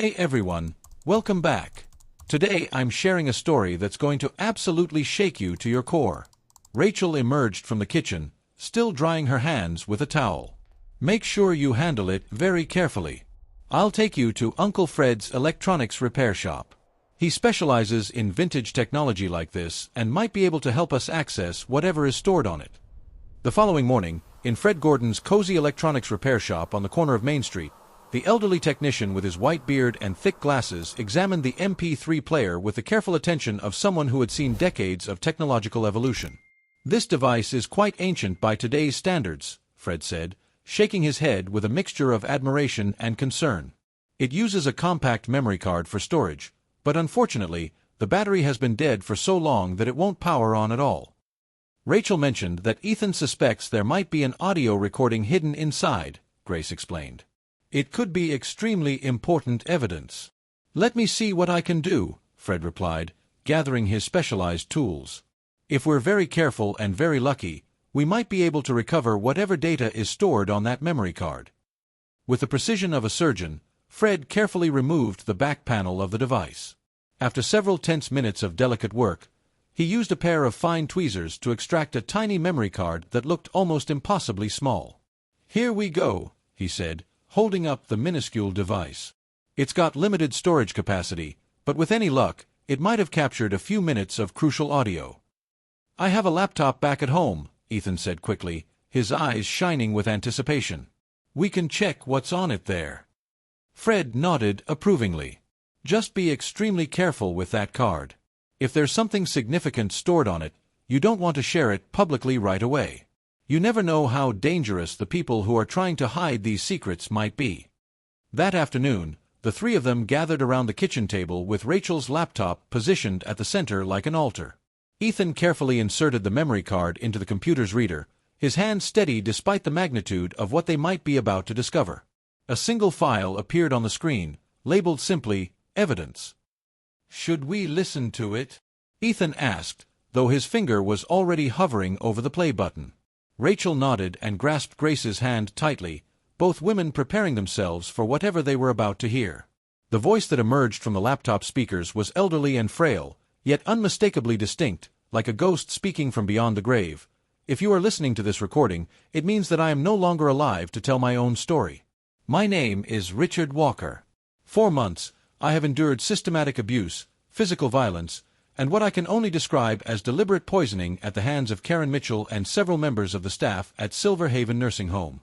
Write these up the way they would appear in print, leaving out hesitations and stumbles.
Hey everyone, welcome back. Today I'm sharing a story that's going to absolutely shake you to your core. Rachel emerged from the kitchen, still drying her hands with a towel. Make sure you handle it very carefully. I'll take you to Uncle Fred's electronics repair shop. He specializes in vintage technology like this and might be able to help us access whatever is stored on it. The following morning, in Fred Gordon's cozy electronics repair shop on the corner of Main Street, the elderly technician with his white beard and thick glasses examined the MP3 player with the careful attention of someone who had seen decades of technological evolution. "This device is quite ancient by today's standards," Fred said, shaking his head with a mixture of admiration and concern. "It uses a compact memory card for storage, but unfortunately, the battery has been dead for so long that it won't power on at all." Rachel mentioned that Ethan suspects there might be an audio recording hidden inside, Grace explained. "It could be extremely important evidence." "Let me see what I can do," Fred replied, gathering his specialized tools. "If we're very careful and very lucky, we might be able to recover whatever data is stored on that memory card." With the precision of a surgeon, Fred carefully removed the back panel of the device. After several tense minutes of delicate work, he used a pair of fine tweezers to extract a tiny memory card that looked almost impossibly small. "Here we go," he said, holding up the minuscule device. "It's got limited storage capacity, but with any luck, it might have captured a few minutes of crucial audio." "I have a laptop back at home," Ethan said quickly, his eyes shining with anticipation. "We can check what's on it there." Fred nodded approvingly. "Just be extremely careful with that card. If there's something significant stored on it, you don't want to share it publicly right away. You never know how dangerous the people who are trying to hide these secrets might be." That afternoon, the three of them gathered around the kitchen table with Rachel's laptop positioned at the center like an altar. Ethan carefully inserted the memory card into the computer's reader, his hand steady despite the magnitude of what they might be about to discover. A single file appeared on the screen, labeled simply, "Evidence." "Should we listen to it?" Ethan asked, though his finger was already hovering over the play button. Rachel nodded and grasped Grace's hand tightly, both women preparing themselves for whatever they were about to hear. The voice that emerged from the laptop speakers was elderly and frail, yet unmistakably distinct, like a ghost speaking from beyond the grave. "If you are listening to this recording, it means that I am no longer alive to tell my own story. My name is Richard Walker. 4 months, I have endured systematic abuse, physical violence, and what I can only describe as deliberate poisoning at the hands of Karen Mitchell and several members of the staff at Silver Haven Nursing Home."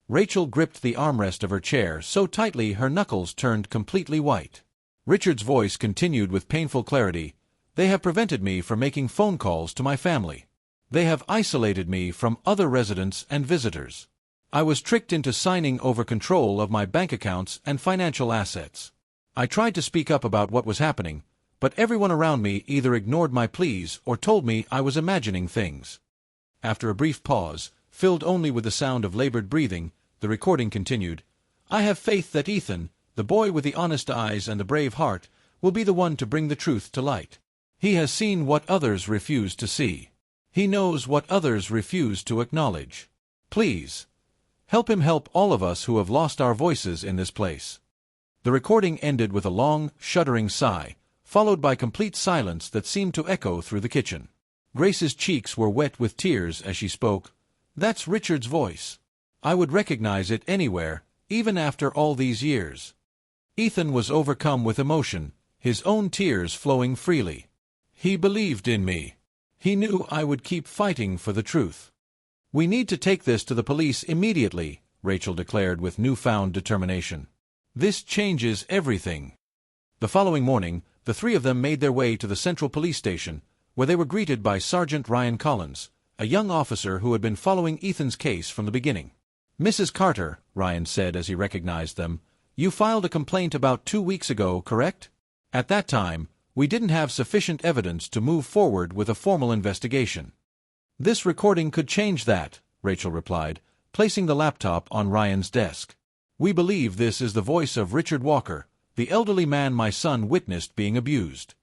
Rachel gripped the armrest of her chair so tightly her knuckles turned completely white. Richard's voice continued with painful clarity. "They have prevented me from making phone calls to my family. They have isolated me from other residents and visitors. I was tricked into signing over control of my bank accounts and financial assets. I tried to speak up about what was happening, but everyone around me either ignored my pleas or told me I was imagining things." After a brief pause, filled only with the sound of labored breathing, the recording continued. "I have faith that Ethan, the boy with the honest eyes and the brave heart, will be the one to bring the truth to light. He has seen what others refuse to see. He knows what others refuse to acknowledge. Please, help him help all of us who have lost our voices in this place." The recording ended with a long, shuddering sigh, followed by complete silence that seemed to echo through the kitchen. Grace's cheeks were wet with tears as she spoke. "That's Richard's voice. I would recognize it anywhere, even after all these years." Ethan was overcome with emotion, his own tears flowing freely. "He believed in me. He knew I would keep fighting for the truth." "We need to take this to the police immediately," Rachel declared with newfound determination. "This changes everything." The following morning, the three of them made their way to the Central Police Station, where they were greeted by Sergeant Ryan Collins, a young officer who had been following Ethan's case from the beginning. "Mrs. Carter," Ryan said as he recognized them, "you filed a complaint about 2 weeks ago, correct? At that time, we didn't have sufficient evidence to move forward with a formal investigation." "This recording could change that," Rachel replied, placing the laptop on Ryan's desk. "We believe this is the voice of Richard Walker, the elderly man my son witnessed being abused."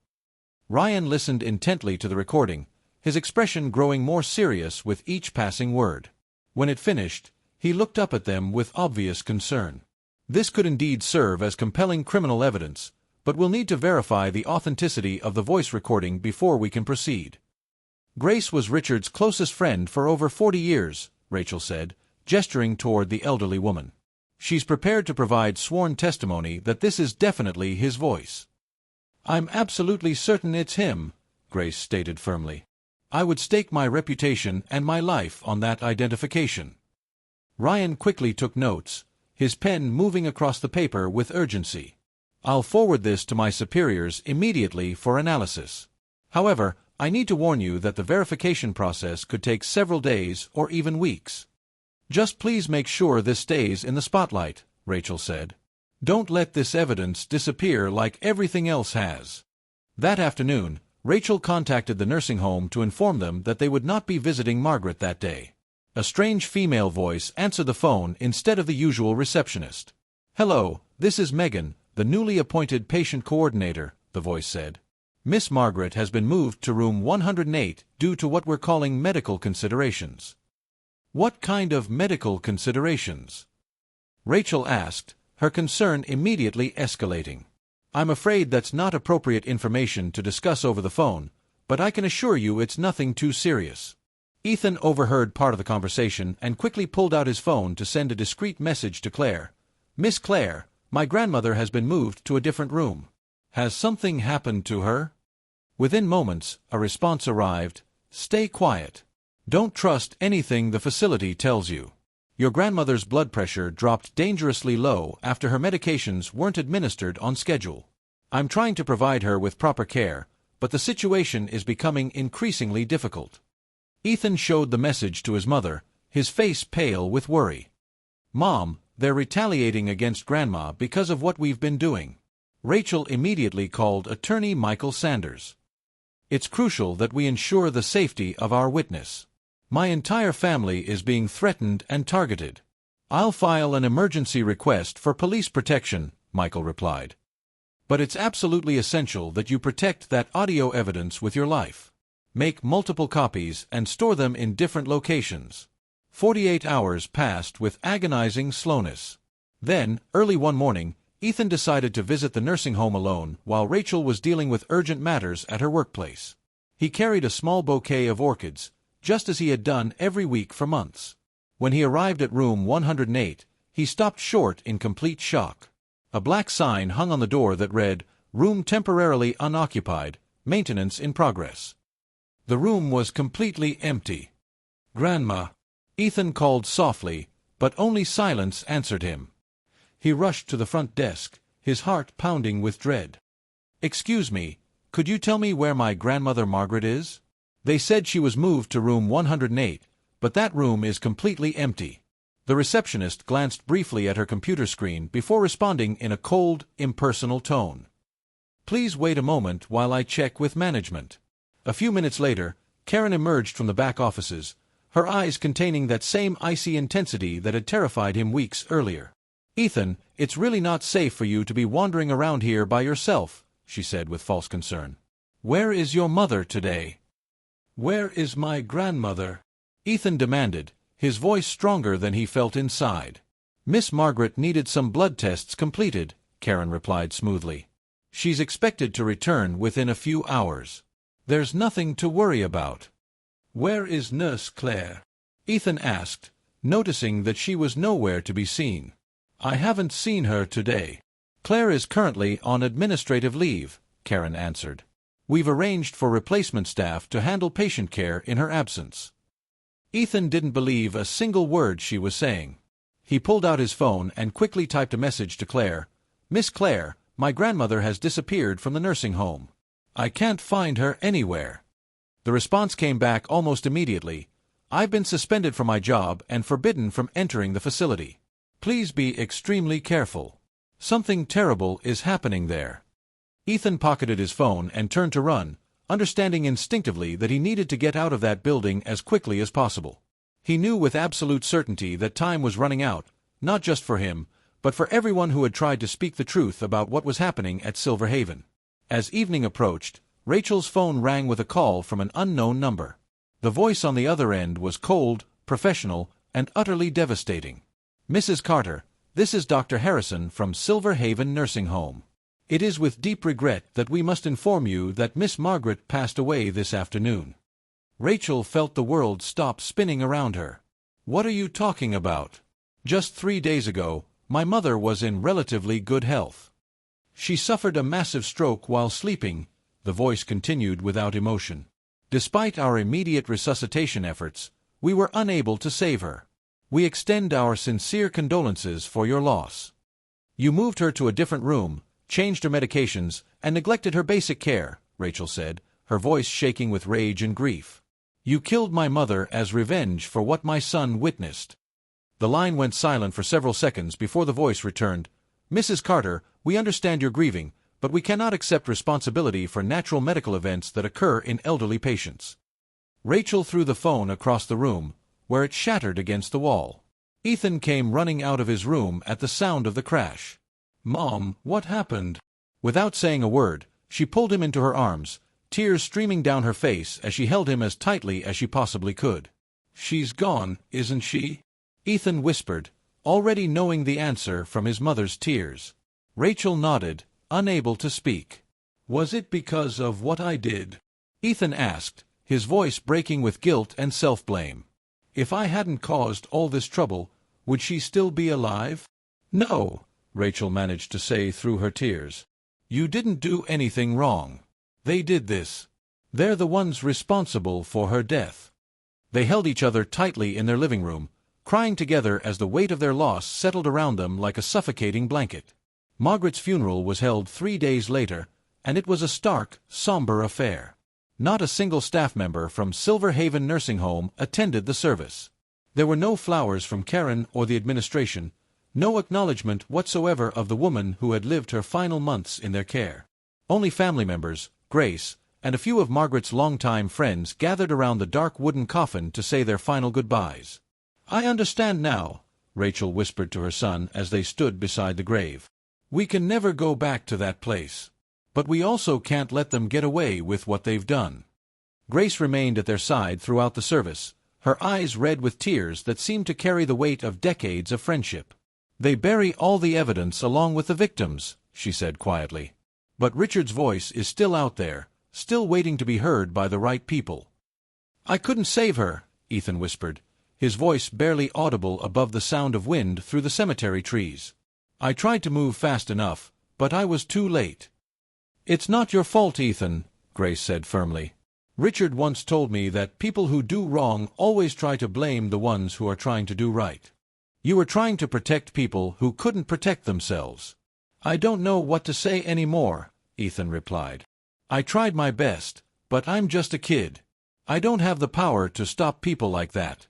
Ryan listened intently to the recording, his expression growing more serious with each passing word. When it finished, he looked up at them with obvious concern. This could indeed serve as compelling criminal evidence, but we'll need to verify the authenticity of the voice recording before we can proceed. Grace was Richard's closest friend for over 40 years, Rachel said, gesturing toward the elderly woman. She's prepared to provide sworn testimony that this is definitely his voice. I'm absolutely certain it's him, Grace stated firmly. I would stake my reputation and my life on that identification. Ryan quickly took notes, his pen moving across the paper with urgency. I'll forward this to my superiors immediately for analysis. However, I need to warn you that the verification process could take several days or even weeks. Just please make sure this stays in the spotlight, Rachel said. Don't let this evidence disappear like everything else has. That afternoon, Rachel contacted the nursing home to inform them that they would not be visiting Margaret that day. A strange female voice answered the phone instead of the usual receptionist. Hello, this is Megan, the newly appointed patient coordinator, the voice said. Miss Margaret has been moved to room 108 due to what we're calling medical considerations. What kind of medical considerations? Rachel asked, her concern immediately escalating. I'm afraid that's not appropriate information to discuss over the phone, but I can assure you it's nothing too serious. Ethan overheard part of the conversation and quickly pulled out his phone to send a discreet message to Claire. Miss Claire, my grandmother has been moved to a different room. Has something happened to her? Within moments, a response arrived. Stay quiet. Don't trust anything the facility tells you. Your grandmother's blood pressure dropped dangerously low after her medications weren't administered on schedule. I'm trying to provide her with proper care, but the situation is becoming increasingly difficult. Ethan showed the message to his mother, his face pale with worry. Mom, they're retaliating against Grandma because of what we've been doing. Rachel immediately called Attorney Michael Sanders. It's crucial that we ensure the safety of our witness. My entire family is being threatened and targeted. I'll file an emergency request for police protection, Michael replied. But it's absolutely essential that you protect that audio evidence with your life. Make multiple copies and store them in different locations. 48 hours passed with agonizing slowness. Then, early one morning, Ethan decided to visit the nursing home alone while Rachel was dealing with urgent matters at her workplace. He carried a small bouquet of orchids, just as he had done every week for months. When he arrived at room 108, he stopped short in complete shock. A black sign hung on the door that read, "Room temporarily unoccupied, maintenance in progress." The room was completely empty. "Grandma," Ethan called softly, but only silence answered him. He rushed to the front desk, his heart pounding with dread. "Excuse me, could you tell me where my grandmother Margaret is? They said she was moved to room 108, but that room is completely empty." The receptionist glanced briefly at her computer screen before responding in a cold, impersonal tone. "Please wait a moment while I check with management." A few minutes later, Karen emerged from the back offices, her eyes containing that same icy intensity that had terrified him weeks earlier. "Ethan, it's really not safe for you to be wandering around here by yourself," she said with false concern. "Where is your mother today?" "Where is my grandmother?" Ethan demanded, his voice stronger than he felt inside. "Miss Margaret needed some blood tests completed," Karen replied smoothly. "She's expected to return within a few hours. There's nothing to worry about." "Where is Nurse Claire?" Ethan asked, noticing that she was nowhere to be seen. "I haven't seen her today." "Claire is currently on administrative leave," Karen answered. "We've arranged for replacement staff to handle patient care in her absence." Ethan didn't believe a single word she was saying. He pulled out his phone and quickly typed a message to Claire. "Miss Claire, my grandmother has disappeared from the nursing home. I can't find her anywhere." The response came back almost immediately. "I've been suspended from my job and forbidden from entering the facility. Please be extremely careful. Something terrible is happening there." Ethan pocketed his phone and turned to run, understanding instinctively that he needed to get out of that building as quickly as possible. He knew with absolute certainty that time was running out, not just for him, but for everyone who had tried to speak the truth about what was happening at Silver Haven. As evening approached, Rachel's phone rang with a call from an unknown number. The voice on the other end was cold, professional, and utterly devastating. "Mrs. Carter, This is Dr. Harrison from Silver Haven Nursing Home. It is with deep regret that we must inform you that Miss Margaret passed away this afternoon." Rachel felt the world stop spinning around her. "What are you talking about? Just 3 days ago, my mother was in relatively good health. She suffered a massive stroke while sleeping," the voice continued without emotion. "Despite our immediate resuscitation efforts, we were unable to save her. We extend our sincere condolences for your loss. You moved her to a different room, changed her medications, and neglected her basic care," Rachel said, her voice shaking with rage and grief. "You killed my mother as revenge for what my son witnessed." The line went silent for several seconds before the voice returned. "Mrs. Carter, we understand your grieving, but we cannot accept responsibility for natural medical events that occur in elderly patients." Rachel threw the phone across the room, where it shattered against the wall. Ethan came running out of his room at the sound of the crash. "Mom, what happened?" Without saying a word, she pulled him into her arms, tears streaming down her face as she held him as tightly as she possibly could. "She's gone, isn't she?" Ethan whispered, already knowing the answer from his mother's tears. Rachel nodded, unable to speak. "Was it because of what I did?" Ethan asked, his voice breaking with guilt and self-blame. "If I hadn't caused all this trouble, would she still be alive?" "No," Rachel managed to say through her tears. "You didn't do anything wrong. They did this. They're the ones responsible for her death." They held each other tightly in their living room, crying together as the weight of their loss settled around them like a suffocating blanket. Margaret's funeral was held 3 days later, and it was a stark, somber affair. Not a single staff member from Silver Haven Nursing Home attended the service. There were no flowers from Karen or the administration, no acknowledgement whatsoever of the woman who had lived her final months in their care. Only family members, Grace, and a few of Margaret's longtime friends gathered around the dark wooden coffin to say their final goodbyes. "I understand now," Rachel whispered to her son as they stood beside the grave. "We can never go back to that place. But we also can't let them get away with what they've done." Grace remained at their side throughout the service, her eyes red with tears that seemed to carry the weight of decades of friendship. "They bury all the evidence along with the victims," she said quietly. "But Richard's voice is still out there, still waiting to be heard by the right people." "I couldn't save her," Ethan whispered, his voice barely audible above the sound of wind through the cemetery trees. "I tried to move fast enough, but I was too late." "It's not your fault, Ethan," Grace said firmly. "Richard once told me that people who do wrong always try to blame the ones who are trying to do right. You were trying to protect people who couldn't protect themselves." "I don't know what to say anymore," Ethan replied. "I tried my best, but I'm just a kid. I don't have the power to stop people like that."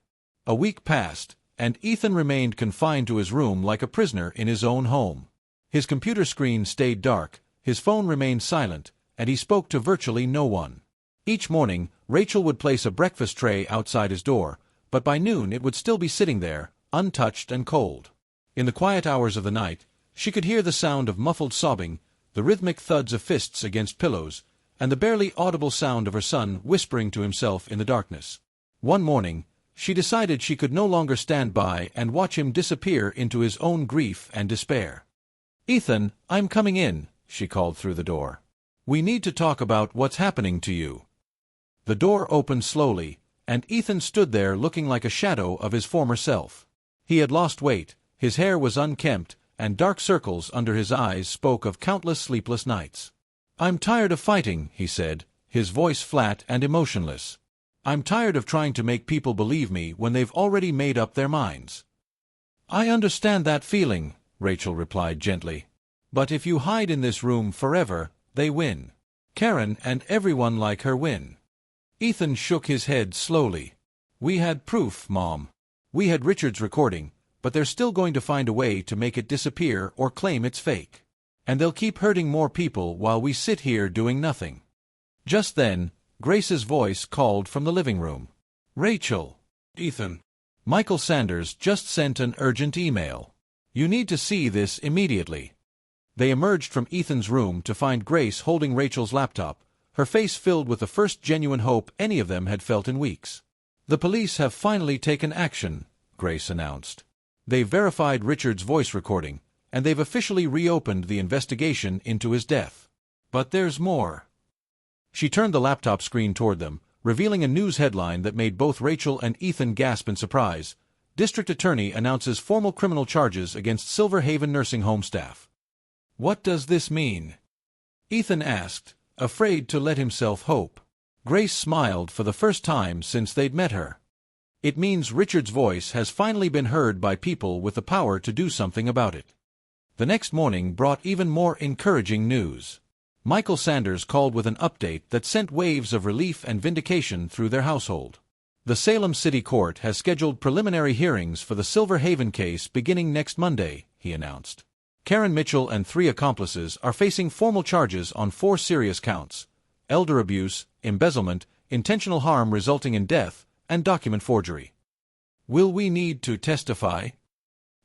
A week passed, and Ethan remained confined to his room like a prisoner in his own home. His computer screen stayed dark, his phone remained silent, and he spoke to virtually no one. Each morning, Rachel would place a breakfast tray outside his door, but by noon it would still be sitting there, untouched and cold. In the quiet hours of the night, she could hear the sound of muffled sobbing, the rhythmic thuds of fists against pillows, and the barely audible sound of her son whispering to himself in the darkness. One morning, she decided she could no longer stand by and watch him disappear into his own grief and despair. "Ethan, I'm coming in," she called through the door. "We need to talk about what's happening to you." The door opened slowly, and Ethan stood there looking like a shadow of his former self. He had lost weight, his hair was unkempt, and dark circles under his eyes spoke of countless sleepless nights. "I'm tired of fighting," he said, his voice flat and emotionless. "I'm tired of trying to make people believe me when they've already made up their minds." "I understand that feeling," Rachel replied gently. "But if you hide in this room forever, they win. Karen and everyone like her win." Ethan shook his head slowly. "We had proof, Mom. We had Richard's recording, but they're still going to find a way to make it disappear or claim it's fake. And they'll keep hurting more people while we sit here doing nothing." Just then, Grace's voice called from the living room. "Rachel." "Ethan." "Michael Sanders just sent an urgent email. You need to see this immediately." They emerged from Ethan's room to find Grace holding Rachel's laptop, her face filled with the first genuine hope any of them had felt in weeks. "The police have finally taken action," Grace announced. They've verified Richard's voice recording, and they've officially reopened the investigation into his death. But there's more. She turned the laptop screen toward them, revealing a news headline that made both Rachel and Ethan gasp in surprise. District Attorney announces formal criminal charges against Silver Haven nursing home staff. What does this mean? Ethan asked, afraid to let himself hope. Grace smiled for the first time since they'd met her. It means Richard's voice has finally been heard by people with the power to do something about it. The next morning brought even more encouraging news. Michael Sanders called with an update that sent waves of relief and vindication through their household. The Salem City Court has scheduled preliminary hearings for the Silver Haven case beginning next Monday, he announced. Karen Mitchell and 3 accomplices are facing formal charges on 4 serious counts: elder abuse, embezzlement, intentional harm resulting in death, and document forgery. Will we need to testify?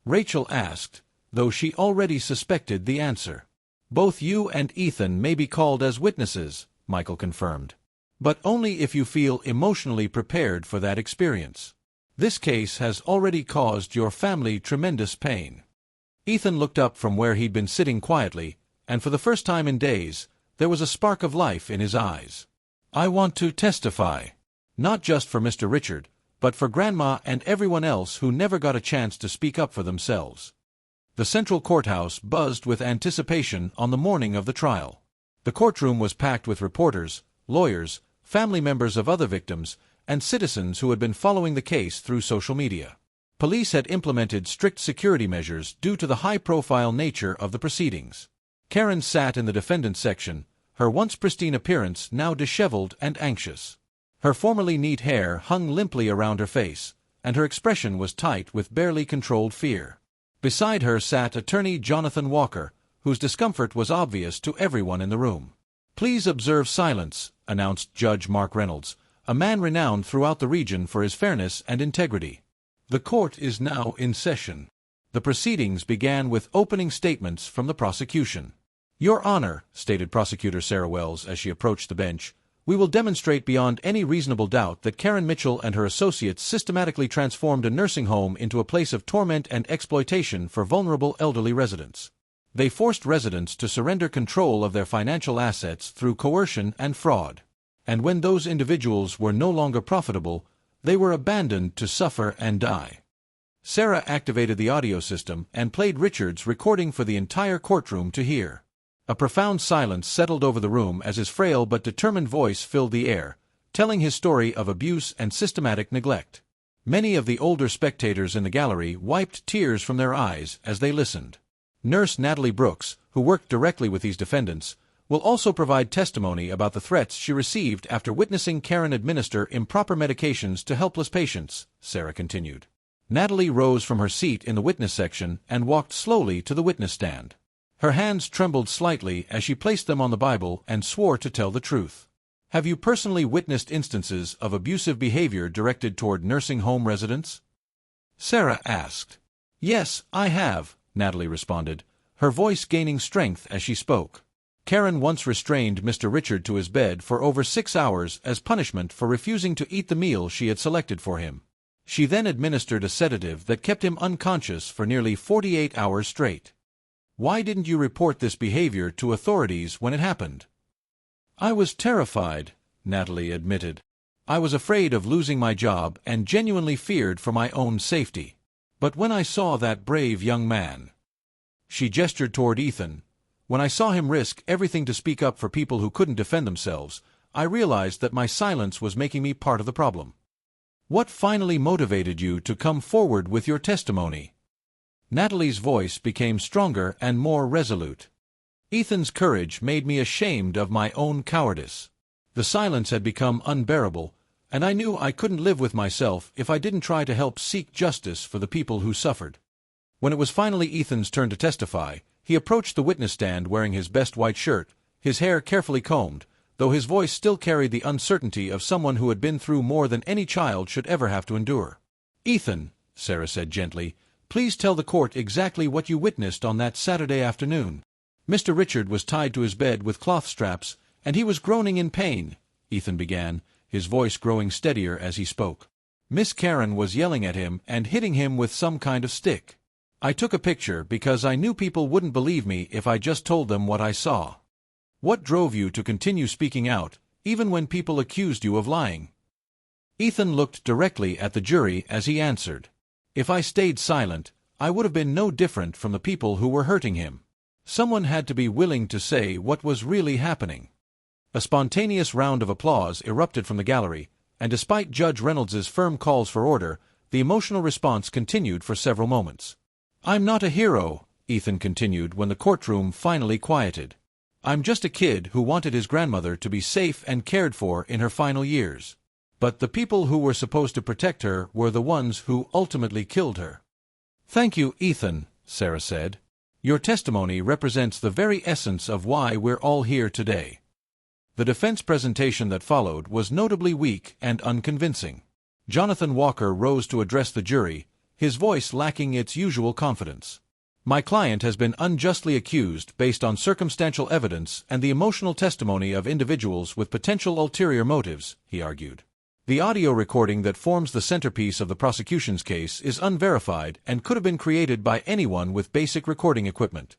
Rachel asked, though she already suspected the answer. Both you and Ethan may be called as witnesses, Michael confirmed. But only if you feel emotionally prepared for that experience. This case has already caused your family tremendous pain. Ethan looked up from where he'd been sitting quietly, and for the first time in days, there was a spark of life in his eyes. I want to testify. Not just for Mr. Richard, but for Grandma and everyone else who never got a chance to speak up for themselves. The Central Courthouse buzzed with anticipation on the morning of the trial. The courtroom was packed with reporters, lawyers, family members of other victims, and citizens who had been following the case through social media. Police had implemented strict security measures due to the high-profile nature of the proceedings. Karen sat in the defendant's section, her once pristine appearance now disheveled and anxious. Her formerly neat hair hung limply around her face, and her expression was tight with barely controlled fear. Beside her sat attorney Jonathan Walker, whose discomfort was obvious to everyone in the room. Please observe silence, announced Judge Mark Reynolds, a man renowned throughout the region for his fairness and integrity. The court is now in session. The proceedings began with opening statements from the prosecution. Your Honor, stated Prosecutor Sarah Wells as she approached the bench, we will demonstrate beyond any reasonable doubt that Karen Mitchell and her associates systematically transformed a nursing home into a place of torment and exploitation for vulnerable elderly residents. They forced residents to surrender control of their financial assets through coercion and fraud. And when those individuals were no longer profitable, they were abandoned to suffer and die. Sarah activated the audio system and played Richard's recording for the entire courtroom to hear. A profound silence settled over the room as his frail but determined voice filled the air, telling his story of abuse and systematic neglect. Many of the older spectators in the gallery wiped tears from their eyes as they listened. Nurse Natalie Brooks, who worked directly with these defendants, will also provide testimony about the threats she received after witnessing Karen administer improper medications to helpless patients, Sarah continued. Natalie rose from her seat in the witness section and walked slowly to the witness stand. Her hands trembled slightly as she placed them on the Bible and swore to tell the truth. Have you personally witnessed instances of abusive behavior directed toward nursing home residents? Sarah asked. Yes, I have, Natalie responded, her voice gaining strength as she spoke. Karen once restrained Mr. Richard to his bed for over 6 hours as punishment for refusing to eat the meal she had selected for him. She then administered a sedative that kept him unconscious for nearly 48 hours straight. Why didn't you report this behavior to authorities when it happened? I was terrified, Natalie admitted. I was afraid of losing my job and genuinely feared for my own safety. But when I saw that brave young man, she gestured toward Ethan, when I saw him risk everything to speak up for people who couldn't defend themselves, I realized that my silence was making me part of the problem. What finally motivated you to come forward with your testimony? Natalie's voice became stronger and more resolute. Ethan's courage made me ashamed of my own cowardice. The silence had become unbearable, and I knew I couldn't live with myself if I didn't try to help seek justice for the people who suffered. When it was finally Ethan's turn to testify, he approached the witness stand wearing his best white shirt, his hair carefully combed, though his voice still carried the uncertainty of someone who had been through more than any child should ever have to endure. Ethan, Sarah said gently, please tell the court exactly what you witnessed on that Saturday afternoon. Mr. Richard was tied to his bed with cloth straps, and he was groaning in pain, Ethan began, his voice growing steadier as he spoke. Miss Karen was yelling at him and hitting him with some kind of stick. I took a picture because I knew people wouldn't believe me if I just told them what I saw. What drove you to continue speaking out, even when people accused you of lying? Ethan looked directly at the jury as he answered. If I stayed silent, I would have been no different from the people who were hurting him. Someone had to be willing to say what was really happening. A spontaneous round of applause erupted from the gallery, and despite Judge Reynolds's firm calls for order, the emotional response continued for several moments. I'm not a hero, Ethan continued when the courtroom finally quieted. I'm just a kid who wanted his grandmother to be safe and cared for in her final years. But the people who were supposed to protect her were the ones who ultimately killed her. Thank you, Ethan, Sarah said. Your testimony represents the very essence of why we're all here today. The defense presentation that followed was notably weak and unconvincing. Jonathan Walker rose to address the jury, his voice lacking its usual confidence. My client has been unjustly accused based on circumstantial evidence and the emotional testimony of individuals with potential ulterior motives, he argued. The audio recording that forms the centerpiece of the prosecution's case is unverified and could have been created by anyone with basic recording equipment.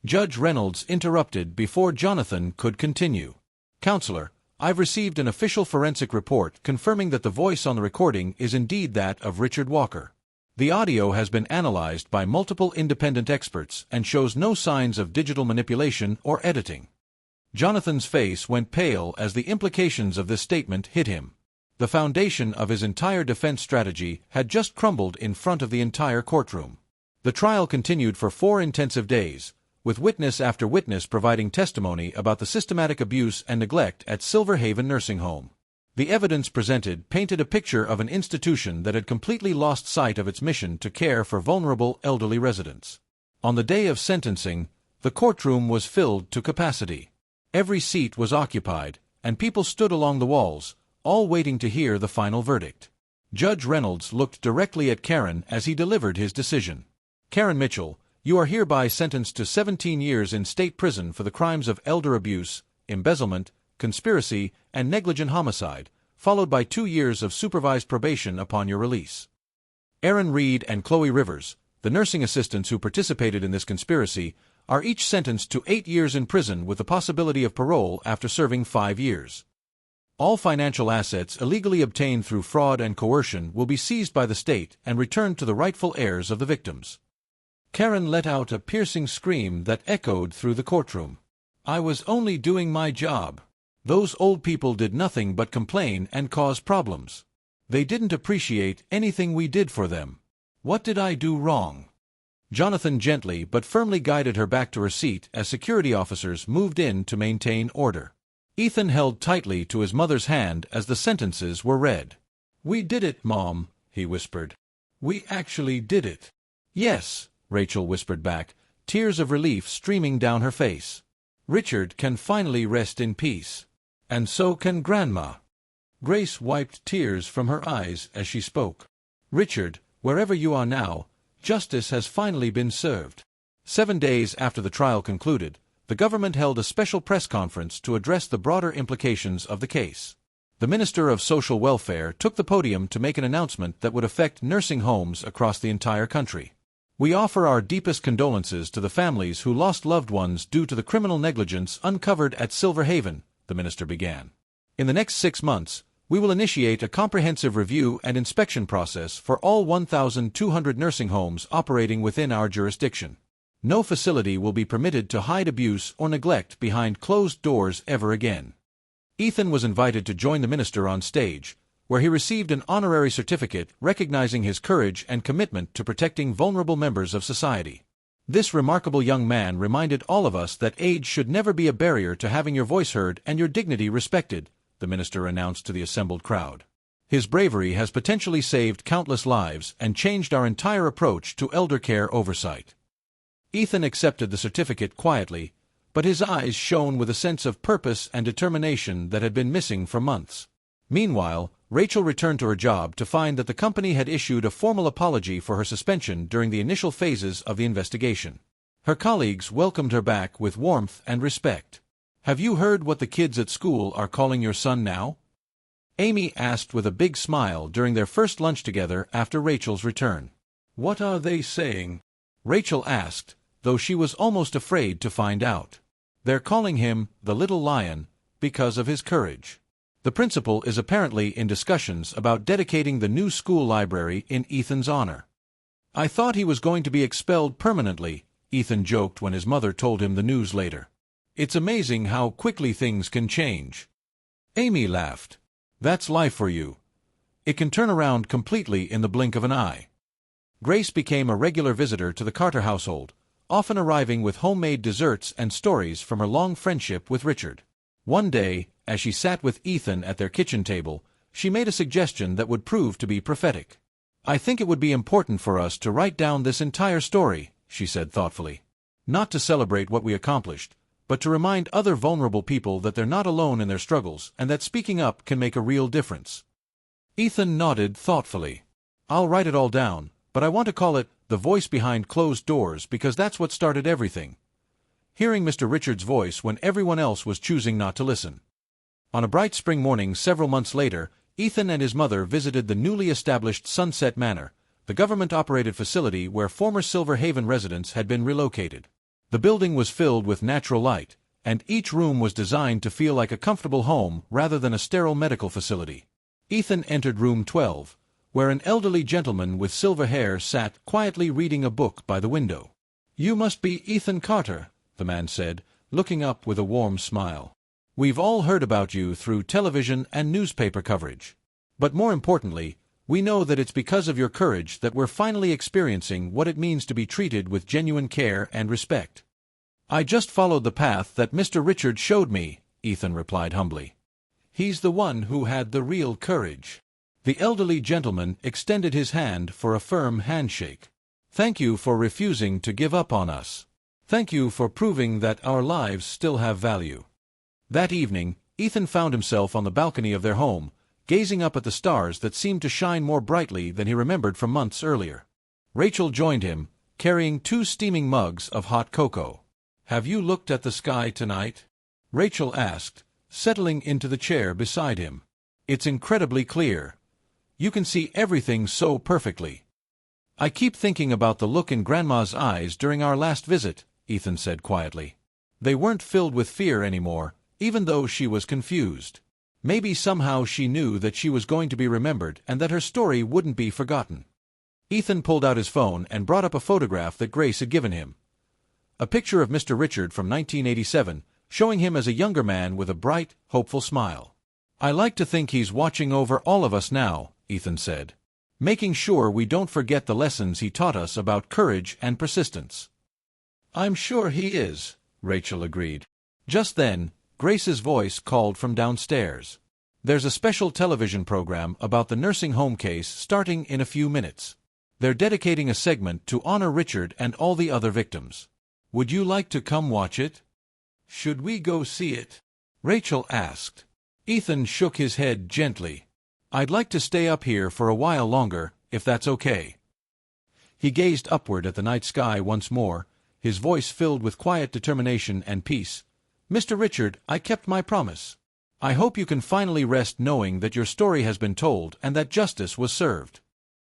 Judge Reynolds interrupted before Jonathan could continue. Counselor, I've received an official forensic report confirming that the voice on the recording is indeed that of Richard Walker. The audio has been analyzed by multiple independent experts and shows no signs of digital manipulation or editing. Jonathan's face went pale as the implications of this statement hit him. The foundation of his entire defense strategy had just crumbled in front of the entire courtroom. The trial continued for 4 intensive days, with witness after witness providing testimony about the systematic abuse and neglect at Silver Haven Nursing Home. The evidence presented painted a picture of an institution that had completely lost sight of its mission to care for vulnerable elderly residents. On the day of sentencing, the courtroom was filled to capacity. Every seat was occupied, and people stood along the walls, all waiting to hear the final verdict. Judge Reynolds looked directly at Karen as he delivered his decision. Karen Mitchell, you are hereby sentenced to 17 years in state prison for the crimes of elder abuse, embezzlement, conspiracy, and negligent homicide, followed by 2 years of supervised probation upon your release. Aaron Reed and Chloe Rivers, the nursing assistants who participated in this conspiracy, are each sentenced to 8 years in prison with the possibility of parole after serving 5 years. All financial assets illegally obtained through fraud and coercion will be seized by the state and returned to the rightful heirs of the victims. Karen let out a piercing scream that echoed through the courtroom. I was only doing my job. Those old people did nothing but complain and cause problems. They didn't appreciate anything we did for them. What did I do wrong? Jonathan gently but firmly guided her back to her seat as security officers moved in to maintain order. Ethan held tightly to his mother's hand as the sentences were read. We did it, Mom, he whispered. We actually did it. Yes, Rachel whispered back, tears of relief streaming down her face. Richard can finally rest in peace. And so can Grandma. Grace wiped tears from her eyes as she spoke. Richard, wherever you are now, justice has finally been served. 7 days after the trial concluded, the government held a special press conference to address the broader implications of the case. The Minister of Social Welfare took the podium to make an announcement that would affect nursing homes across the entire country. We offer our deepest condolences to the families who lost loved ones due to the criminal negligence uncovered at Silver Haven, the minister began. In the next 6 months, we will initiate a comprehensive review and inspection process for all 1,200 nursing homes operating within our jurisdiction. No facility will be permitted to hide abuse or neglect behind closed doors ever again. Ethan was invited to join the minister on stage, where he received an honorary certificate recognizing his courage and commitment to protecting vulnerable members of society. This remarkable young man reminded all of us that age should never be a barrier to having your voice heard and your dignity respected, the minister announced to the assembled crowd. His bravery has potentially saved countless lives and changed our entire approach to elder care oversight. Ethan accepted the certificate quietly, but his eyes shone with a sense of purpose and determination that had been missing for months. Meanwhile, Rachel returned to her job to find that the company had issued a formal apology for her suspension during the initial phases of the investigation. Her colleagues welcomed her back with warmth and respect. Have you heard what the kids at school are calling your son now? Amy asked with a big smile during their first lunch together after Rachel's return. "What are they saying?" Rachel asked, though she was almost afraid to find out. "They're calling him the Little Lion because of his courage. The principal is apparently in discussions about dedicating the new school library in Ethan's honor." "I thought he was going to be expelled permanently," Ethan joked when his mother told him the news later. "It's amazing how quickly things can change." Amy laughed. "That's life for you. It can turn around completely in the blink of an eye." Grace became a regular visitor to the Carter household, often arriving with homemade desserts and stories from her long friendship with Richard. One day, as she sat with Ethan at their kitchen table, she made a suggestion that would prove to be prophetic. "I think it would be important for us to write down this entire story," she said thoughtfully. "Not to celebrate what we accomplished, but to remind other vulnerable people that they're not alone in their struggles and that speaking up can make a real difference." Ethan nodded thoughtfully. "I'll write it all down, but I want to call it The Voice Behind Closed Doors because that's what started everything." Hearing Mr. Richards' voice when everyone else was choosing not to listen. On a bright spring morning several months later, Ethan and his mother visited the newly established Sunset Manor, the government-operated facility where former Silver Haven residents had been relocated. The building was filled with natural light, and each room was designed to feel like a comfortable home rather than a sterile medical facility. Ethan entered room 12, where an elderly gentleman with silver hair sat quietly reading a book by the window. "You must be Ethan Carter," the man said, looking up with a warm smile. "We've all heard about you through television and newspaper coverage. But more importantly, we know that it's because of your courage that we're finally experiencing what it means to be treated with genuine care and respect." "I just followed the path that Mr. Richard showed me," Ethan replied humbly. "He's the one who had the real courage." The elderly gentleman extended his hand for a firm handshake. "Thank you for refusing to give up on us. Thank you for proving that our lives still have value." That evening, Ethan found himself on the balcony of their home, gazing up at the stars that seemed to shine more brightly than he remembered from months earlier. Rachel joined him, carrying 2 steaming mugs of hot cocoa. "Have you looked at the sky tonight?" Rachel asked, settling into the chair beside him. "It's incredibly clear. You can see everything so perfectly." "I keep thinking about the look in Grandma's eyes during our last visit," Ethan said quietly. "They weren't filled with fear anymore, even though she was confused. Maybe somehow she knew that she was going to be remembered and that her story wouldn't be forgotten." Ethan pulled out his phone and brought up a photograph that Grace had given him. A picture of Mr. Richard from 1987, showing him as a younger man with a bright, hopeful smile. "I like to think he's watching over all of us now," Ethan said, "making sure we don't forget the lessons he taught us about courage and persistence." "I'm sure he is," Rachel agreed. Just then, Grace's voice called from downstairs. "There's a special television program about the nursing home case starting in a few minutes. They're dedicating a segment to honor Richard and all the other victims. Would you like to come watch it?" "Should we go see it?" Rachel asked. Ethan shook his head gently. "I'd like to stay up here for a while longer, if that's okay." He gazed upward at the night sky once more, his voice filled with quiet determination and peace. "Mr. Richard, I kept my promise. I hope you can finally rest knowing that your story has been told and that justice was served.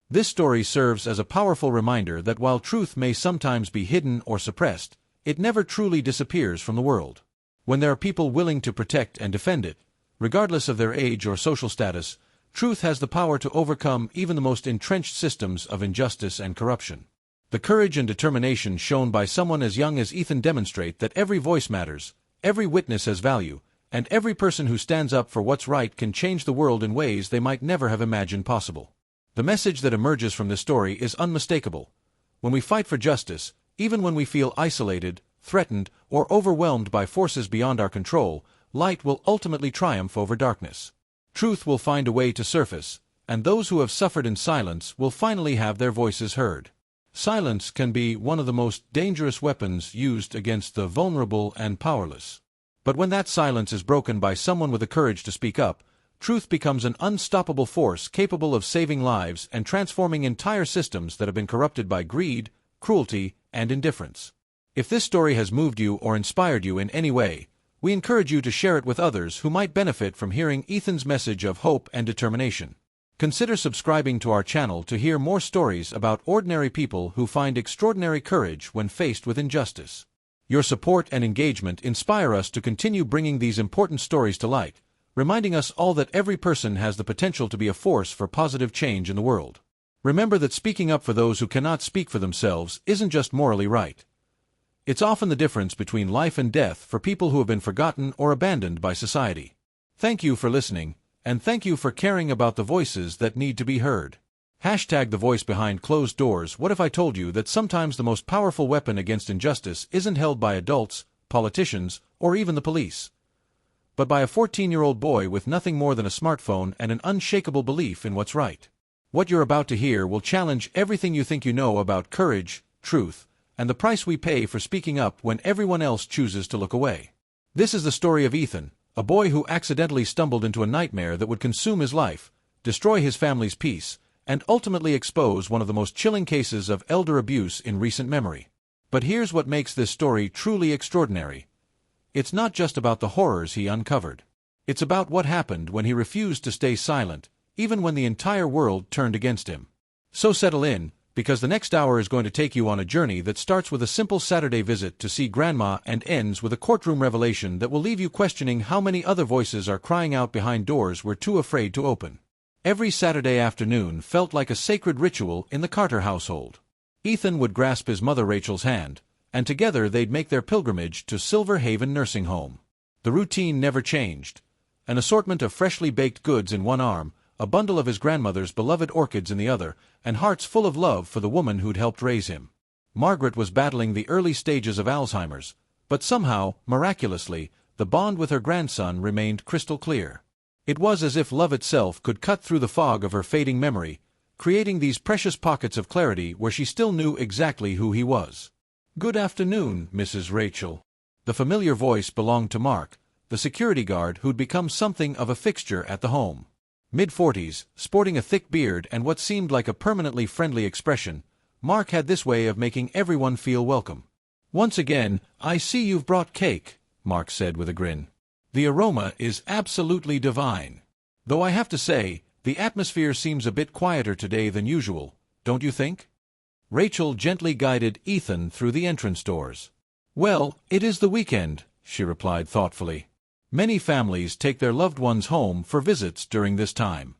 This story serves as a powerful reminder that while truth may sometimes be hidden or suppressed, it never truly disappears from the world. When there are people willing to protect and defend it, regardless of their age or social status, truth has the power to overcome even the most entrenched systems of injustice and corruption." The courage and determination shown by someone as young as Ethan demonstrate that every voice matters, every witness has value, and every person who stands up for what's right can change the world in ways they might never have imagined possible. The message that emerges from this story is unmistakable. When we fight for justice, even when we feel isolated, threatened, or overwhelmed by forces beyond our control, light will ultimately triumph over darkness. Truth will find a way to surface, and those who have suffered in silence will finally have their voices heard. Silence can be one of the most dangerous weapons used against the vulnerable and powerless. But when that silence is broken by someone with the courage to speak up, truth becomes an unstoppable force capable of saving lives and transforming entire systems that have been corrupted by greed, cruelty, and indifference. If this story has moved you or inspired you in any way, We encourage you to share it with others who might benefit from hearing Ethan's message of hope and determination. Consider subscribing to our channel to hear more stories about ordinary people who find extraordinary courage when faced with injustice. Your support and engagement inspire us to continue bringing these important stories to light, reminding us all that every person has the potential to be a force for positive change in the world. Remember that speaking up for those who cannot speak for themselves isn't just morally right. It's often the difference between life and death for people who have been forgotten or abandoned by society. Thank you for listening, and thank you for caring about the voices that need to be heard. Hashtag the voice behind closed doors. What if I told you that sometimes the most powerful weapon against injustice isn't held by adults, politicians, or even the police, but by a 14-year-old boy with nothing more than a smartphone and an unshakable belief in what's right? What you're about to hear will challenge everything you think you know about courage, truth, and the price we pay for speaking up when everyone else chooses to look away. This is the story of Ethan, a boy who accidentally stumbled into a nightmare that would consume his life, destroy his family's peace, and ultimately expose one of the most chilling cases of elder abuse in recent memory. But here's what makes this story truly extraordinary. It's not just about the horrors he uncovered. It's about what happened when he refused to stay silent, even when the entire world turned against him. So settle in, because the next hour is going to take you on a journey that starts with a simple Saturday visit to see Grandma and ends with a courtroom revelation that will leave you questioning how many other voices are crying out behind doors we're too afraid to open. Every Saturday afternoon felt like a sacred ritual in the Carter household. Ethan would grasp his mother Rachel's hand, and together they'd make their pilgrimage to Silver Haven Nursing Home. The routine never changed. An assortment of freshly baked goods in one arm, a bundle of his grandmother's beloved orchids in the other, and hearts full of love for the woman who'd helped raise him. Margaret was battling the early stages of Alzheimer's, but somehow, miraculously, the bond with her grandson remained crystal clear. It was as if love itself could cut through the fog of her fading memory, creating these precious pockets of clarity where she still knew exactly who he was. "Good afternoon, Mrs. Rachel." The familiar voice belonged to Mark, the security guard who'd become something of a fixture at the home. Mid-40s, sporting a thick beard and what seemed like a permanently friendly expression, Mark had this way of making everyone feel welcome. "Once again, I see you've brought cake," Mark said with a grin. "The aroma is absolutely divine. Though I have to say, the atmosphere seems a bit quieter today than usual, don't you think?" Rachel gently guided Ethan through the entrance doors. "Well, it is the weekend," she replied thoughtfully. "Many families take their loved ones home for visits during this time."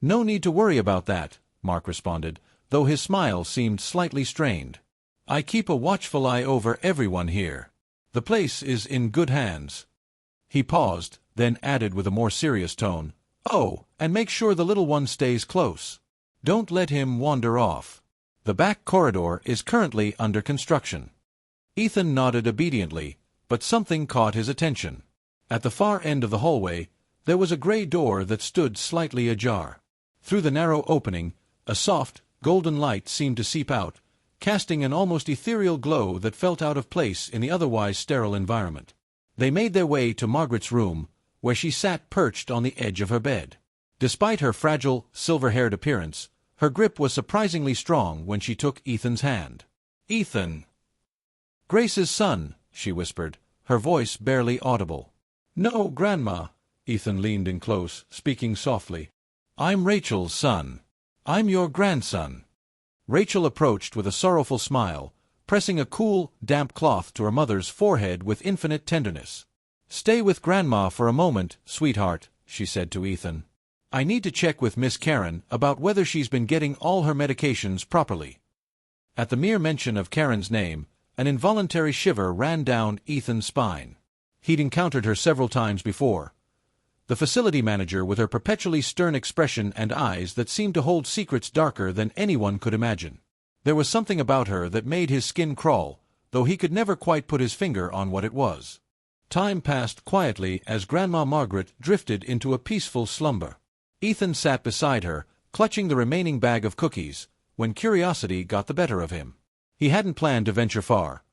"No need to worry about that," Mark responded, though his smile seemed slightly strained. "I keep a watchful eye over everyone here. The place is in good hands." He paused, then added with a more serious tone, "Oh, and make sure the little one stays close. Don't let him wander off. The back corridor is currently under construction." Ethan nodded obediently, but something caught his attention. At the far end of the hallway, there was a gray door that stood slightly ajar. Through the narrow opening, a soft, golden light seemed to seep out, casting an almost ethereal glow that felt out of place in the otherwise sterile environment. They made their way to Margaret's room, where she sat perched on the edge of her bed. Despite her fragile, silver-haired appearance, her grip was surprisingly strong when she took Ethan's hand. "Ethan." "Grace's son," she whispered, her voice barely audible. "No, Grandma." Ethan leaned in close, speaking softly. "I'm Rachel's son. I'm your grandson." Rachel approached with a sorrowful smile, pressing a cool, damp cloth to her mother's forehead with infinite tenderness. "Stay with Grandma for a moment, sweetheart," she said to Ethan. "I need to check with Miss Karen about whether she's been getting all her medications properly." At the mere mention of Karen's name, an involuntary shiver ran down Ethan's spine. He'd encountered her several times before. The facility manager with her perpetually stern expression and eyes that seemed to hold secrets darker than anyone could imagine. There was something about her that made his skin crawl, though he could never quite put his finger on what it was. Time passed quietly as Grandma Margaret drifted into a peaceful slumber. Ethan sat beside her, clutching the remaining bag of cookies, when curiosity got the better of him. He hadn't planned to venture far.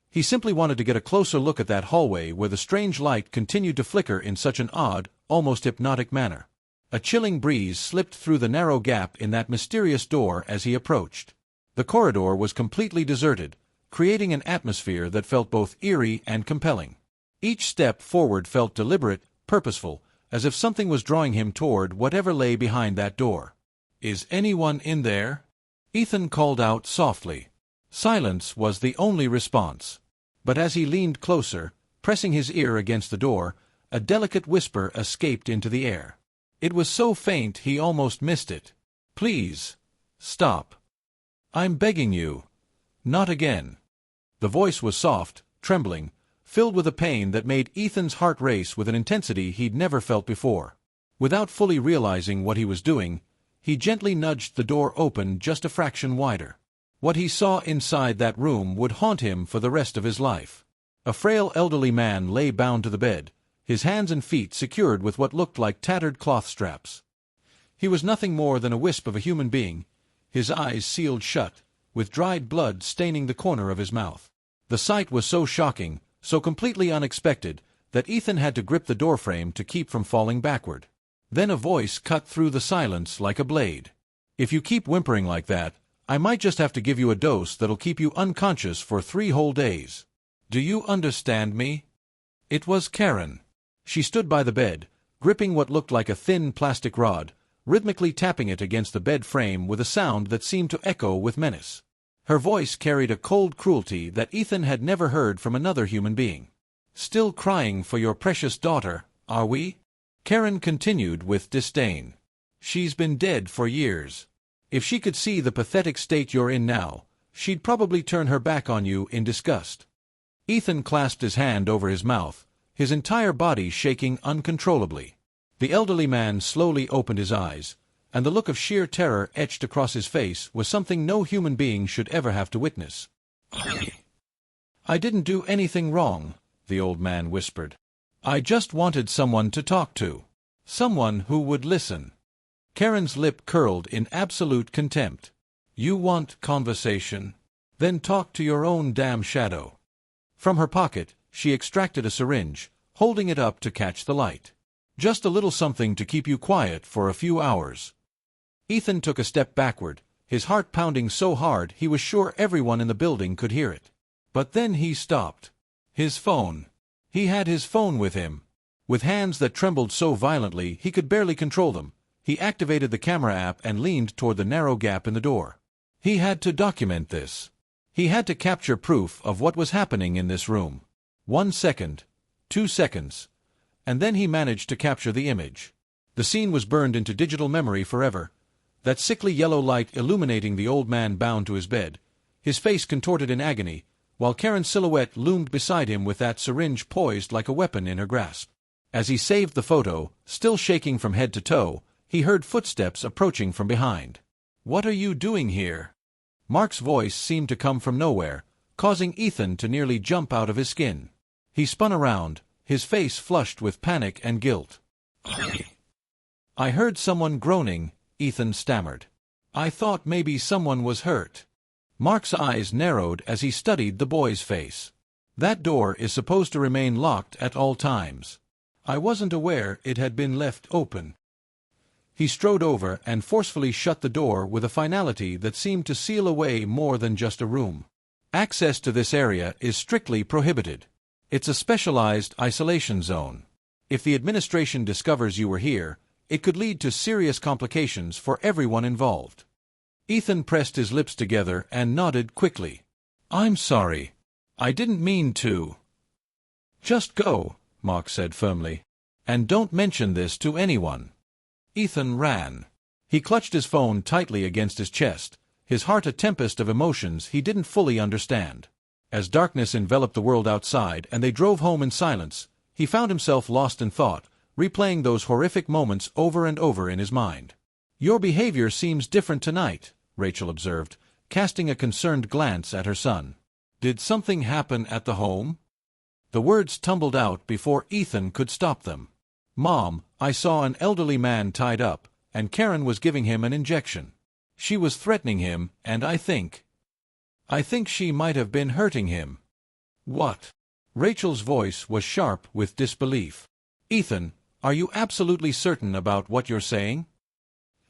He simply wanted to get a closer look at that hallway where the strange light continued to flicker in such an odd, almost hypnotic manner. A chilling breeze slipped through the narrow gap in that mysterious door as he approached. The corridor was completely deserted, creating an atmosphere that felt both eerie and compelling. Each step forward felt deliberate, purposeful, as if something was drawing him toward whatever lay behind that door. "Is anyone in there?" Ethan called out softly. Silence was the only response. But as he leaned closer, pressing his ear against the door, a delicate whisper escaped into the air. It was so faint he almost missed it. "Please, stop. I'm begging you. Not again." The voice was soft, trembling, filled with a pain that made Ethan's heart race with an intensity he'd never felt before. Without fully realizing what he was doing, he gently nudged the door open just a fraction wider. What he saw inside that room would haunt him for the rest of his life. A frail elderly man lay bound to the bed, his hands and feet secured with what looked like tattered cloth straps. He was nothing more than a wisp of a human being, his eyes sealed shut, with dried blood staining the corner of his mouth. The sight was so shocking, so completely unexpected, that Ethan had to grip the doorframe to keep from falling backward. Then a voice cut through the silence like a blade. "If you keep whimpering like that, I might just have to give you a dose that'll keep you unconscious for 3 whole days. Do you understand me?" It was Karen. She stood by the bed, gripping what looked like a thin plastic rod, rhythmically tapping it against the bed frame with a sound that seemed to echo with menace. Her voice carried a cold cruelty that Ethan had never heard from another human being. "Still crying for your precious daughter, are we?" Karen continued with disdain. "She's been dead for years. If she could see the pathetic state you're in now, she'd probably turn her back on you in disgust." Ethan clasped his hand over his mouth, his entire body shaking uncontrollably. The elderly man slowly opened his eyes, and the look of sheer terror etched across his face was something no human being should ever have to witness. "I didn't do anything wrong," the old man whispered. "I just wanted someone to talk to. Someone who would listen." Karen's lip curled in absolute contempt. "You want conversation? Then talk to your own damn shadow." From her pocket, she extracted a syringe, holding it up to catch the light. "Just a little something to keep you quiet for a few hours." Ethan took a step backward, his heart pounding so hard he was sure everyone in the building could hear it. But then he stopped. His phone. He had his phone with him. With hands that trembled so violently he could barely control them, he activated the camera app and leaned toward the narrow gap in the door. He had to document this. He had to capture proof of what was happening in this room. 1 second, 2 seconds, and then he managed to capture the image. The scene was burned into digital memory forever, that sickly yellow light illuminating the old man bound to his bed, his face contorted in agony, while Karen's silhouette loomed beside him with that syringe poised like a weapon in her grasp. As he saved the photo, still shaking from head to toe, he heard footsteps approaching from behind. "What are you doing here?" Mark's voice seemed to come from nowhere, causing Ethan to nearly jump out of his skin. He spun around, his face flushed with panic and guilt. "I heard someone groaning," Ethan stammered. "I thought maybe someone was hurt." Mark's eyes narrowed as he studied the boy's face. "That door is supposed to remain locked at all times. I wasn't aware it had been left open." He strode over and forcefully shut the door with a finality that seemed to seal away more than just a room. "Access to this area is strictly prohibited. It's a specialized isolation zone. If the administration discovers you were here, it could lead to serious complications for everyone involved." Ethan pressed his lips together and nodded quickly. "I'm sorry. I didn't mean to." "Just go," Mark said firmly. "And don't mention this to anyone." Ethan ran. He clutched his phone tightly against his chest, his heart a tempest of emotions he didn't fully understand. As darkness enveloped the world outside and they drove home in silence, he found himself lost in thought, replaying those horrific moments over and over in his mind. "Your behavior seems different tonight," Rachel observed, casting a concerned glance at her son. "Did something happen at the home?" The words tumbled out before Ethan could stop them. "Mom, I saw an elderly man tied up, and Karen was giving him an injection. She was threatening him, and I think she might have been hurting him." "What?" Rachel's voice was sharp with disbelief. "Ethan, are you absolutely certain about what you're saying?"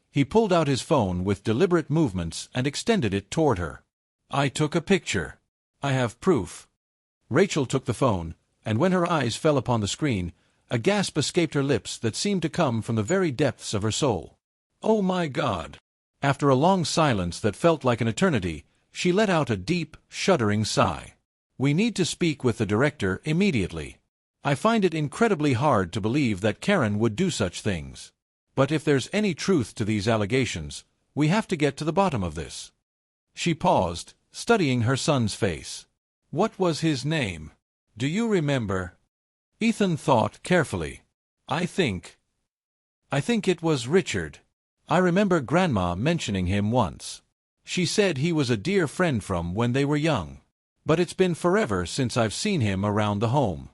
He pulled out his phone with deliberate movements and extended it toward her. "I took a picture. I have proof." Rachel took the phone, and when her eyes fell upon the screen, a gasp escaped her lips that seemed to come from the very depths of her soul. "Oh my God!" After a long silence that felt like an eternity, she let out a deep, shuddering sigh. "We need to speak with the director immediately. I find it incredibly hard to believe that Karen would do such things. But if there's any truth to these allegations, we have to get to the bottom of this." She paused, studying her son's face. "What was his name? Do you remember?" Ethan thought carefully. I think it was Richard. I remember Grandma mentioning him once. She said he was a dear friend from when they were young. But it's been forever since I've seen him around the home."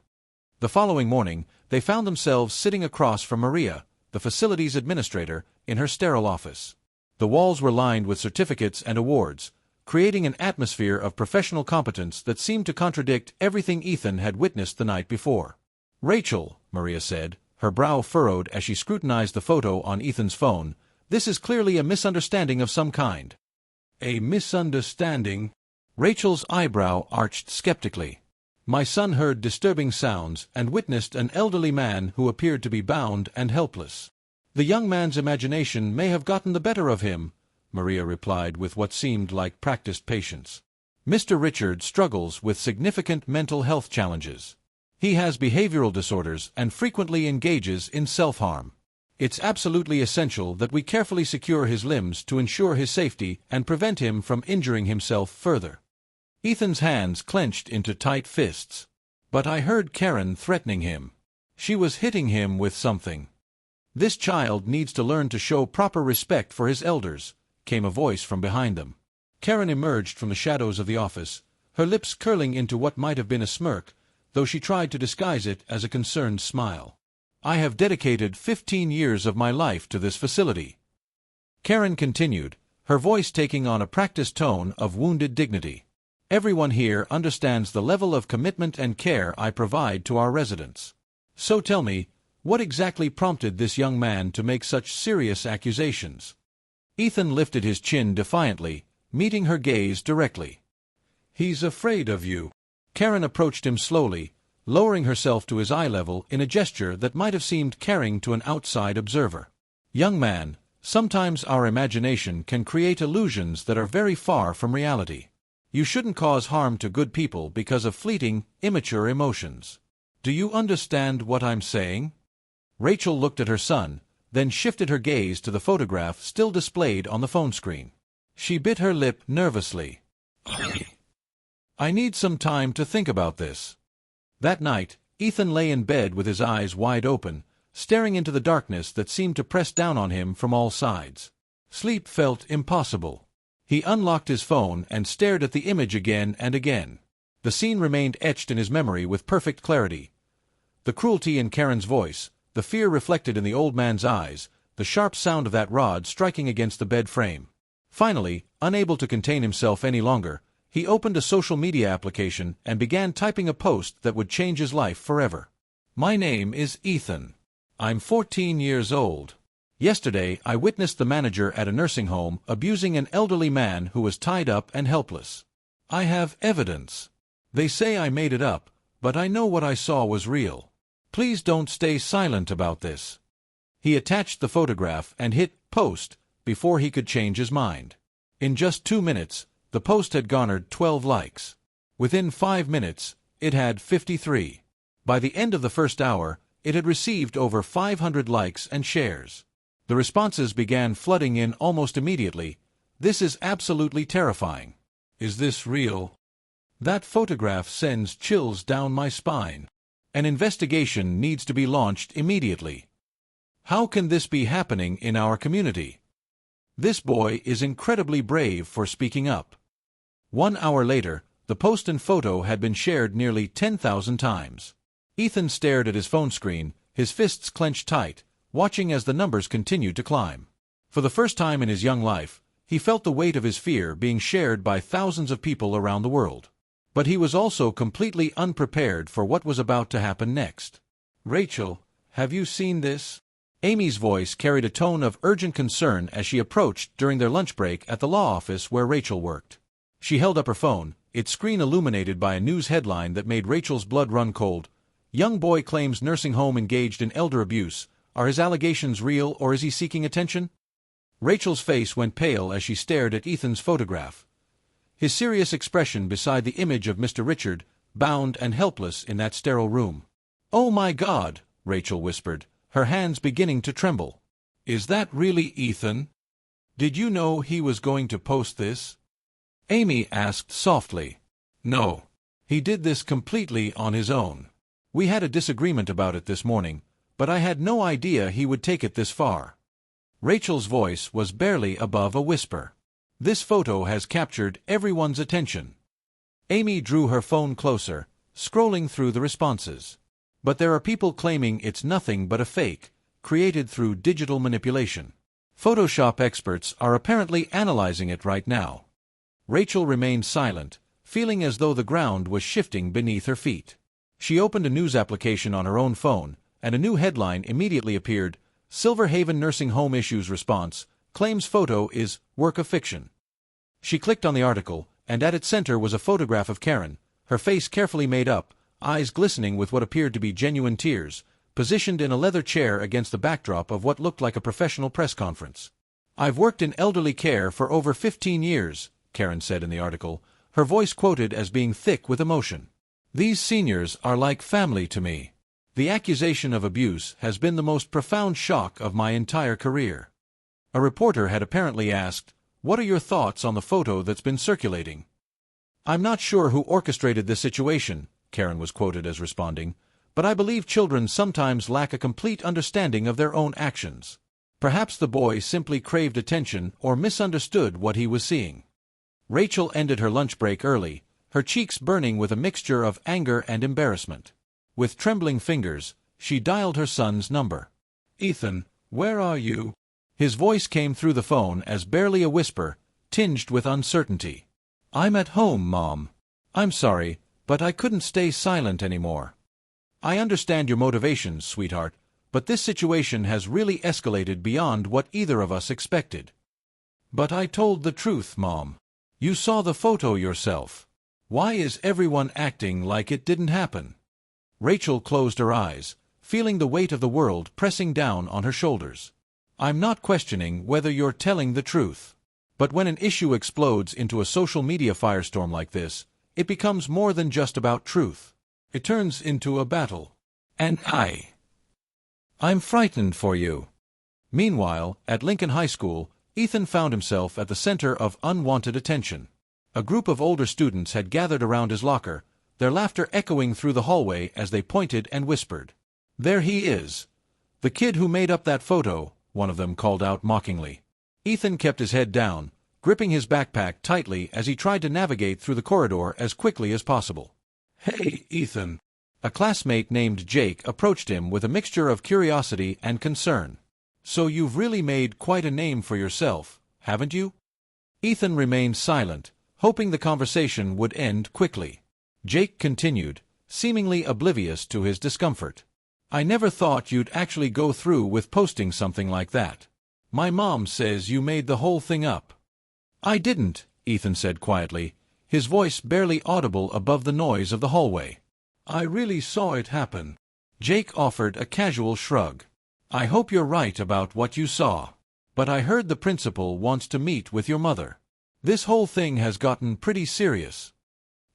The following morning, they found themselves sitting across from Maria, the facilities administrator, in her sterile office. The walls were lined with certificates and awards, creating an atmosphere of professional competence that seemed to contradict everything Ethan had witnessed the night before. "Rachel," Maria said, her brow furrowed as she scrutinized the photo on Ethan's phone, "this is clearly a misunderstanding of some kind." "A misunderstanding?" Rachel's eyebrow arched skeptically. "My son heard disturbing sounds and witnessed an elderly man who appeared to be bound and helpless. The young man's imagination may have gotten the better of him," Maria replied with what seemed like practiced patience. "Mr. Richard struggles with significant mental health challenges. He has behavioral disorders and frequently engages in self-harm. It's absolutely essential that we carefully secure his limbs to ensure his safety and prevent him from injuring himself further." Ethan's hands clenched into tight fists. "But I heard Karen threatening him. She was hitting him with something." "This child needs to learn to show proper respect for his elders," came a voice from behind them. Karen emerged from the shadows of the office, her lips curling into what might have been a smirk, though she tried to disguise it as a concerned smile. "I have dedicated 15 years of my life to this facility," Karen continued, her voice taking on a practiced tone of wounded dignity. "Everyone here understands the level of commitment and care I provide to our residents. So tell me, what exactly prompted this young man to make such serious accusations?" Ethan lifted his chin defiantly, meeting her gaze directly. "He's afraid of you." Karen approached him slowly, lowering herself to his eye level in a gesture that might have seemed caring to an outside observer. "Young man, sometimes our imagination can create illusions that are very far from reality. You shouldn't cause harm to good people because of fleeting, immature emotions. Do you understand what I'm saying?" Rachel looked at her son, then shifted her gaze to the photograph still displayed on the phone screen. She bit her lip nervously. I need some time to think about this." That night, Ethan lay in bed with his eyes wide open, staring into the darkness that seemed to press down on him from all sides. Sleep felt impossible. He unlocked his phone and stared at the image again and again. The scene remained etched in his memory with perfect clarity. The cruelty in Karen's voice, the fear reflected in the old man's eyes, the sharp sound of that rod striking against the bed frame. Finally, unable to contain himself any longer, he opened a social media application and began typing a post that would change his life forever. "My name is Ethan. I'm 14 years old. Yesterday, I witnessed the manager at a nursing home abusing an elderly man who was tied up and helpless. I have evidence. They say I made it up, but I know what I saw was real. Please don't stay silent about this." He attached the photograph and hit post before he could change his mind. In just 2 minutes, the post had garnered 12 likes. Within 5 minutes, it had 53. By the end of the first hour, it had received over 500 likes and shares. The responses began flooding in almost immediately. "This is absolutely terrifying. Is this real? That photograph sends chills down my spine. An investigation needs to be launched immediately. How can this be happening in our community? This boy is incredibly brave for speaking up." 1 hour later, the post and photo had been shared nearly 10,000 times. Ethan stared at his phone screen, his fists clenched tight, watching as the numbers continued to climb. For the first time in his young life, he felt the weight of his fear being shared by thousands of people around the world. But he was also completely unprepared for what was about to happen next. "Rachel, have you seen this?" Amy's voice carried a tone of urgent concern as she approached during their lunch break at the law office where Rachel worked. She held up her phone, its screen illuminated by a news headline that made Rachel's blood run cold. Young boy claims nursing home engaged in elder abuse. Are his allegations real or is he seeking attention? Rachel's face went pale as she stared at Ethan's photograph. His serious expression beside the image of Mr. Richard, bound and helpless in that sterile room. "Oh my God," Rachel whispered, her hands beginning to tremble. "Is that really Ethan? Did you know he was going to post this?" Amy asked softly. "No. He did this completely on his own. We had a disagreement about it this morning, but I had no idea he would take it this far." Rachel's voice was barely above a whisper. "This photo has captured everyone's attention." Amy drew her phone closer, scrolling through the responses. "But there are people claiming it's nothing but a fake, created through digital manipulation. Photoshop experts are apparently analyzing it right now." Rachel remained silent, feeling as though the ground was shifting beneath her feet. She opened a news application on her own phone, and a new headline immediately appeared: "Silver Haven Nursing Home Issues Response, Claims Photo is Work of Fiction." She clicked on the article, and at its center was a photograph of Karen, her face carefully made up, eyes glistening with what appeared to be genuine tears, positioned in a leather chair against the backdrop of what looked like a professional press conference. "I've worked in elderly care for over 15 years, Karen said in the article, her voice quoted as being thick with emotion. "These seniors are like family to me. The accusation of abuse has been the most profound shock of my entire career." A reporter had apparently asked, "What are your thoughts on the photo that's been circulating?" "I'm not sure who orchestrated this situation," Karen was quoted as responding, "but I believe children sometimes lack a complete understanding of their own actions. Perhaps the boy simply craved attention or misunderstood what he was seeing." Rachel ended her lunch break early, her cheeks burning with a mixture of anger and embarrassment. With trembling fingers, she dialed her son's number. "Ethan, where are you?" His voice came through the phone as barely a whisper, tinged with uncertainty. "I'm at home, Mom. I'm sorry, but I couldn't stay silent anymore." "I understand your motivations, sweetheart, but this situation has really escalated beyond what either of us expected." "But I told the truth, Mom. You saw the photo yourself. Why is everyone acting like it didn't happen?" Rachel closed her eyes, feeling the weight of the world pressing down on her shoulders. "I'm not questioning whether you're telling the truth. But when an issue explodes into a social media firestorm like this, it becomes more than just about truth. It turns into a battle. And I'm frightened for you." Meanwhile, at Lincoln High School, Ethan found himself at the center of unwanted attention. A group of older students had gathered around his locker, their laughter echoing through the hallway as they pointed and whispered. "There he is. The kid who made up that photo," one of them called out mockingly. Ethan kept his head down, gripping his backpack tightly as he tried to navigate through the corridor as quickly as possible. "Hey, Ethan." A classmate named Jake approached him with a mixture of curiosity and concern. "So you've really made quite a name for yourself, haven't you?" Ethan remained silent, hoping the conversation would end quickly. Jake continued, seemingly oblivious to his discomfort. "I never thought you'd actually go through with posting something like that. My mom says you made the whole thing up." "I didn't," Ethan said quietly, his voice barely audible above the noise of the hallway. "I really saw it happen." Jake offered a casual shrug. "I hope you're right about what you saw. But I heard the principal wants to meet with your mother. This whole thing has gotten pretty serious."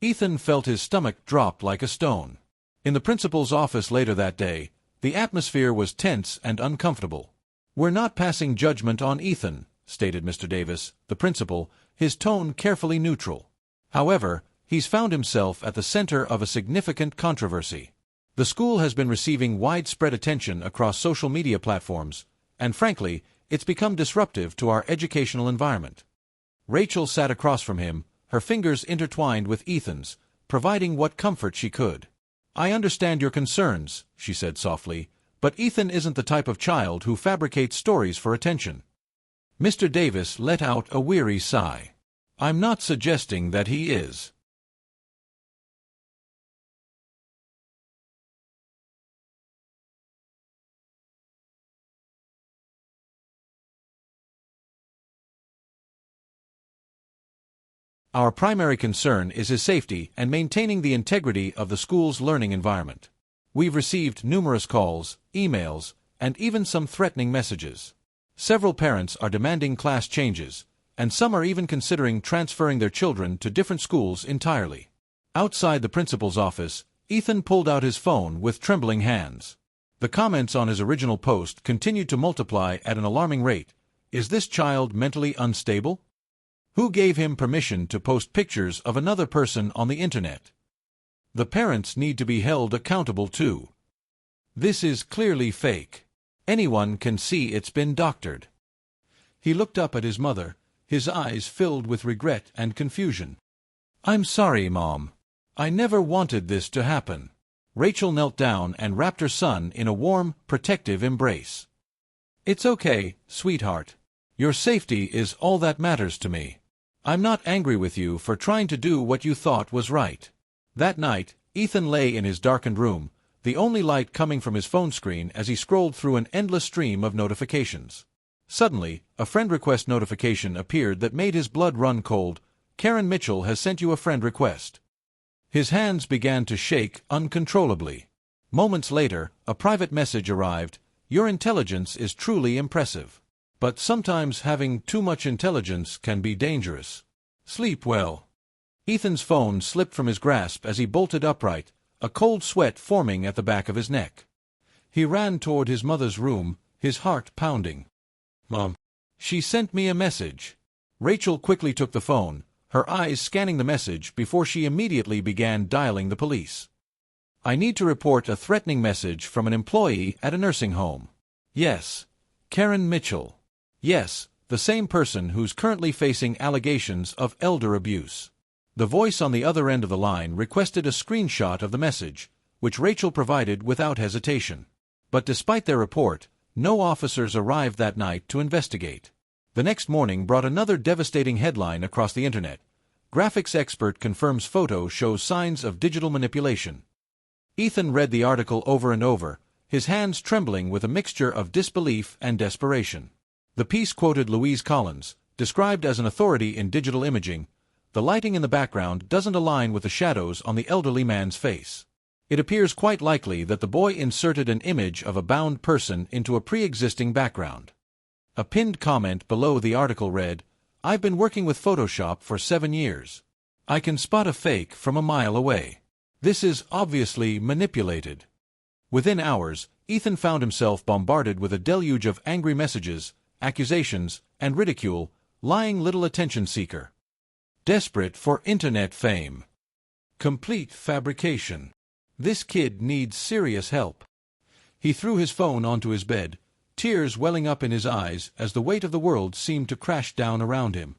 Ethan felt his stomach drop like a stone. In the principal's office later that day, the atmosphere was tense and uncomfortable. "We're not passing judgment on Ethan," stated Mr. Davis, the principal, his tone carefully neutral. "However, he's found himself at the center of a significant controversy. The school has been receiving widespread attention across social media platforms, and frankly, it's become disruptive to our educational environment." Rachel sat across from him, her fingers intertwined with Ethan's, providing what comfort she could. "I understand your concerns," she said softly, "but Ethan isn't the type of child who fabricates stories for attention." Mr. Davis let out a weary sigh. "I'm not suggesting that he is." Our primary concern is his safety and maintaining the integrity of the school's learning environment. We've received numerous calls, emails, and even some threatening messages. Several parents are demanding class changes, and some are even considering transferring their children to different schools entirely. Outside the principal's office, Ethan pulled out his phone with trembling hands. The comments on his original post continued to multiply at an alarming rate. Is this child mentally unstable? Who gave him permission to post pictures of another person on the internet? The parents need to be held accountable too. This is clearly fake. Anyone can see it's been doctored. He looked up at his mother, his eyes filled with regret and confusion. I'm sorry, Mom. I never wanted this to happen. Rachel knelt down and wrapped her son in a warm, protective embrace. It's okay, sweetheart. Your safety is all that matters to me. I'm not angry with you for trying to do what you thought was right. That night, Ethan lay in his darkened room, the only light coming from his phone screen as he scrolled through an endless stream of notifications. Suddenly, a friend request notification appeared that made his blood run cold. Karen Mitchell has sent you a friend request. His hands began to shake uncontrollably. Moments later, a private message arrived. Your intelligence is truly impressive. But sometimes having too much intelligence can be dangerous. Sleep well. Ethan's phone slipped from his grasp as he bolted upright, a cold sweat forming at the back of his neck. He ran toward his mother's room, his heart pounding. Mom. She sent me a message. Rachel quickly took the phone, her eyes scanning the message before she immediately began dialing the police. I need to report a threatening message from an employee at a nursing home. Yes. Karen Mitchell. Yes, the same person who's currently facing allegations of elder abuse. The voice on the other end of the line requested a screenshot of the message, which Rachel provided without hesitation. But despite their report, no officers arrived that night to investigate. The next morning brought another devastating headline across the internet. Graphics expert confirms photo shows signs of digital manipulation. Ethan read the article over and over, his hands trembling with a mixture of disbelief and desperation. The piece quoted Louise Collins, described as an authority in digital imaging. The lighting in the background doesn't align with the shadows on the elderly man's face. It appears quite likely that the boy inserted an image of a bound person into a pre-existing background. A pinned comment below the article read, I've been working with Photoshop for 7 years. I can spot a fake from a mile away. This is obviously manipulated. Within hours, Ethan found himself bombarded with a deluge of angry messages, accusations, and ridicule, lying little attention seeker. Desperate for internet fame. Complete fabrication. This kid needs serious help. He threw his phone onto his bed, tears welling up in his eyes as the weight of the world seemed to crash down around him.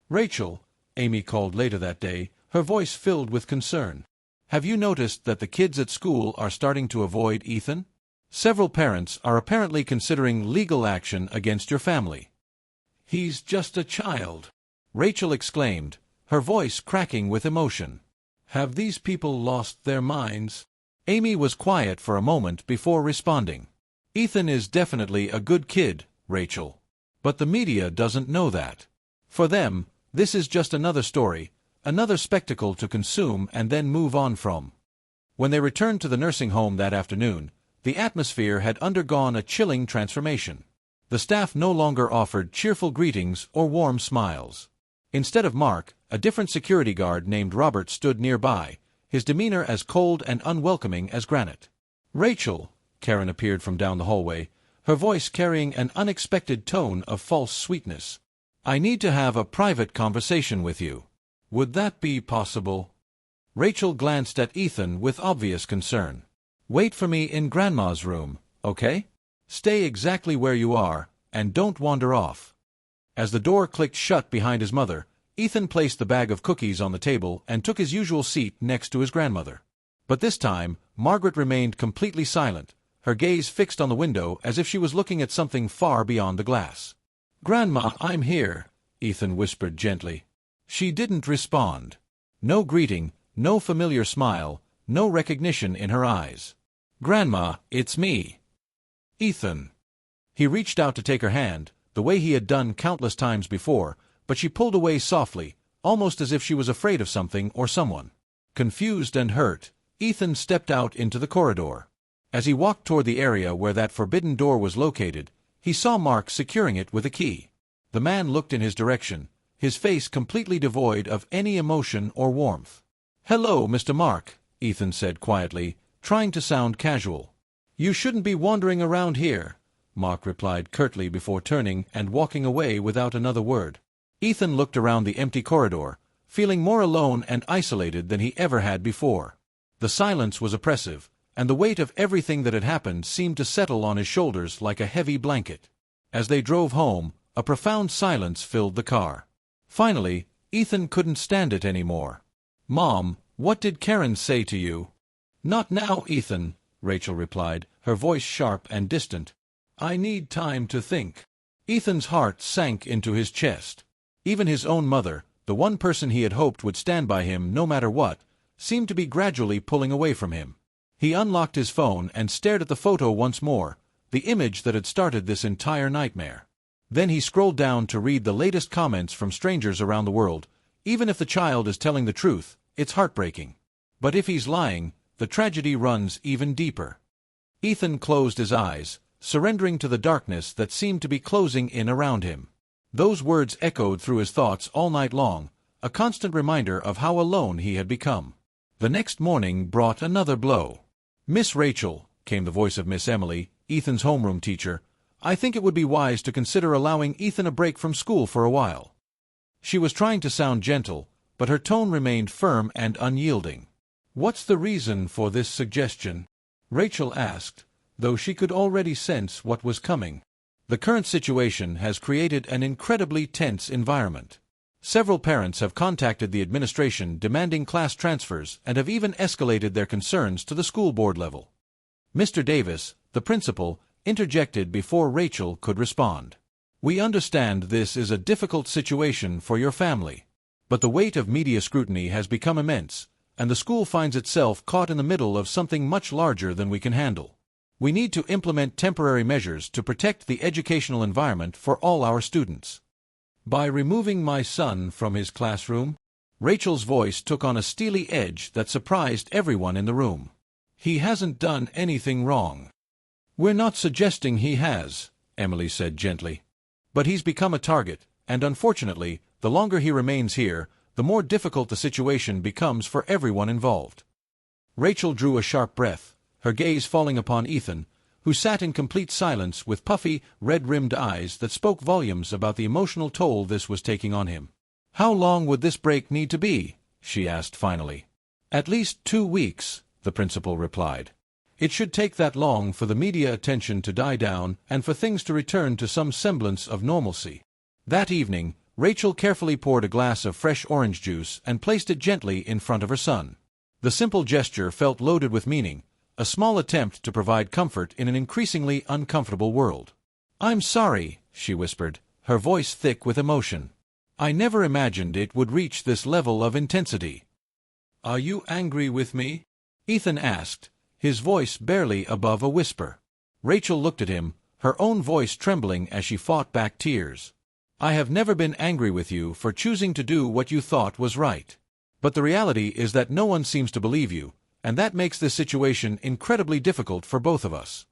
Rachel, Amy called later that day, her voice filled with concern. Have you noticed that the kids at school are starting to avoid Ethan? Several parents are apparently considering legal action against your family. He's just a child, Rachel exclaimed, her voice cracking with emotion. Have these people lost their minds? Amy was quiet for a moment before responding. Ethan is definitely a good kid, Rachel. But the media doesn't know that. For them, this is just another story, another spectacle to consume and then move on from. When they returned to the nursing home that afternoon, the atmosphere had undergone a chilling transformation. The staff no longer offered cheerful greetings or warm smiles. Instead of Mark, a different security guard named Robert stood nearby, his demeanor as cold and unwelcoming as granite. Rachel, Karen appeared from down the hallway, her voice carrying an unexpected tone of false sweetness. I need to have a private conversation with you. Would that be possible? Rachel glanced at Ethan with obvious concern. Wait for me in Grandma's room, okay? Stay exactly where you are, and don't wander off. As the door clicked shut behind his mother, Ethan placed the bag of cookies on the table and took his usual seat next to his grandmother. But this time, Margaret remained completely silent, her gaze fixed on the window as if she was looking at something far beyond the glass. Grandma, I'm here, Ethan whispered gently. She didn't respond. No greeting, no familiar smile, no recognition in her eyes. Grandma, it's me. Ethan. He reached out to take her hand, the way he had done countless times before, but she pulled away softly, almost as if she was afraid of something or someone. Confused and hurt, Ethan stepped out into the corridor. As he walked toward the area where that forbidden door was located, he saw Mark securing it with a key. The man looked in his direction, his face completely devoid of any emotion or warmth. "Hello, Mr. Mark," Ethan said quietly, trying to sound casual. "You shouldn't be wandering around here," Mark replied curtly before turning and walking away without another word. Ethan looked around the empty corridor, feeling more alone and isolated than he ever had before. The silence was oppressive, and the weight of everything that had happened seemed to settle on his shoulders like a heavy blanket. As they drove home, a profound silence filled the car. Finally, Ethan couldn't stand it anymore. "Mom, what did Karen say to you?" "Not now, Ethan," Rachel replied, her voice sharp and distant. "I need time to think." Ethan's heart sank into his chest. Even his own mother, the one person he had hoped would stand by him no matter what, seemed to be gradually pulling away from him. He unlocked his phone and stared at the photo once more, the image that had started this entire nightmare. Then he scrolled down to read the latest comments from strangers around the world. Even if the child is telling the truth, it's heartbreaking. But if he's lying, the tragedy runs even deeper. Ethan closed his eyes, surrendering to the darkness that seemed to be closing in around him. Those words echoed through his thoughts all night long, a constant reminder of how alone he had become. The next morning brought another blow. "Miss Rachel," came the voice of Miss Emily, Ethan's homeroom teacher, "I think it would be wise to consider allowing Ethan a break from school for a while." She was trying to sound gentle, but her tone remained firm and unyielding. "What's the reason for this suggestion?" Rachel asked, though she could already sense what was coming. "The current situation has created an incredibly tense environment. Several parents have contacted the administration demanding class transfers and have even escalated their concerns to the school board level." Mr. Davis, the principal, interjected before Rachel could respond. "We understand this is a difficult situation for your family, but the weight of media scrutiny has become immense, and the school finds itself caught in the middle of something much larger than we can handle. We need to implement temporary measures to protect the educational environment for all our students." "By removing my son from his classroom?" Rachel's voice took on a steely edge that surprised everyone in the room. "He hasn't done anything wrong." "We're not suggesting he has," Emily said gently. "But he's become a target, and unfortunately, the longer he remains here, the more difficult the situation becomes for everyone involved." Rachel drew a sharp breath, her gaze falling upon Ethan, who sat in complete silence with puffy, red-rimmed eyes that spoke volumes about the emotional toll this was taking on him. "How long would this break need to be?" she asked finally. "At least 2 weeks," the principal replied. "It should take that long for the media attention to die down and for things to return to some semblance of normalcy." That evening, Rachel carefully poured a glass of fresh orange juice and placed it gently in front of her son. The simple gesture felt loaded with meaning, a small attempt to provide comfort in an increasingly uncomfortable world. "I'm sorry," she whispered, her voice thick with emotion. "I never imagined it would reach this level of intensity." "Are you angry with me?" Ethan asked, his voice barely above a whisper. Rachel looked at him, her own voice trembling as she fought back tears. "I have never been angry with you for choosing to do what you thought was right. But the reality is that no one seems to believe you, and that makes this situation incredibly difficult for both of us."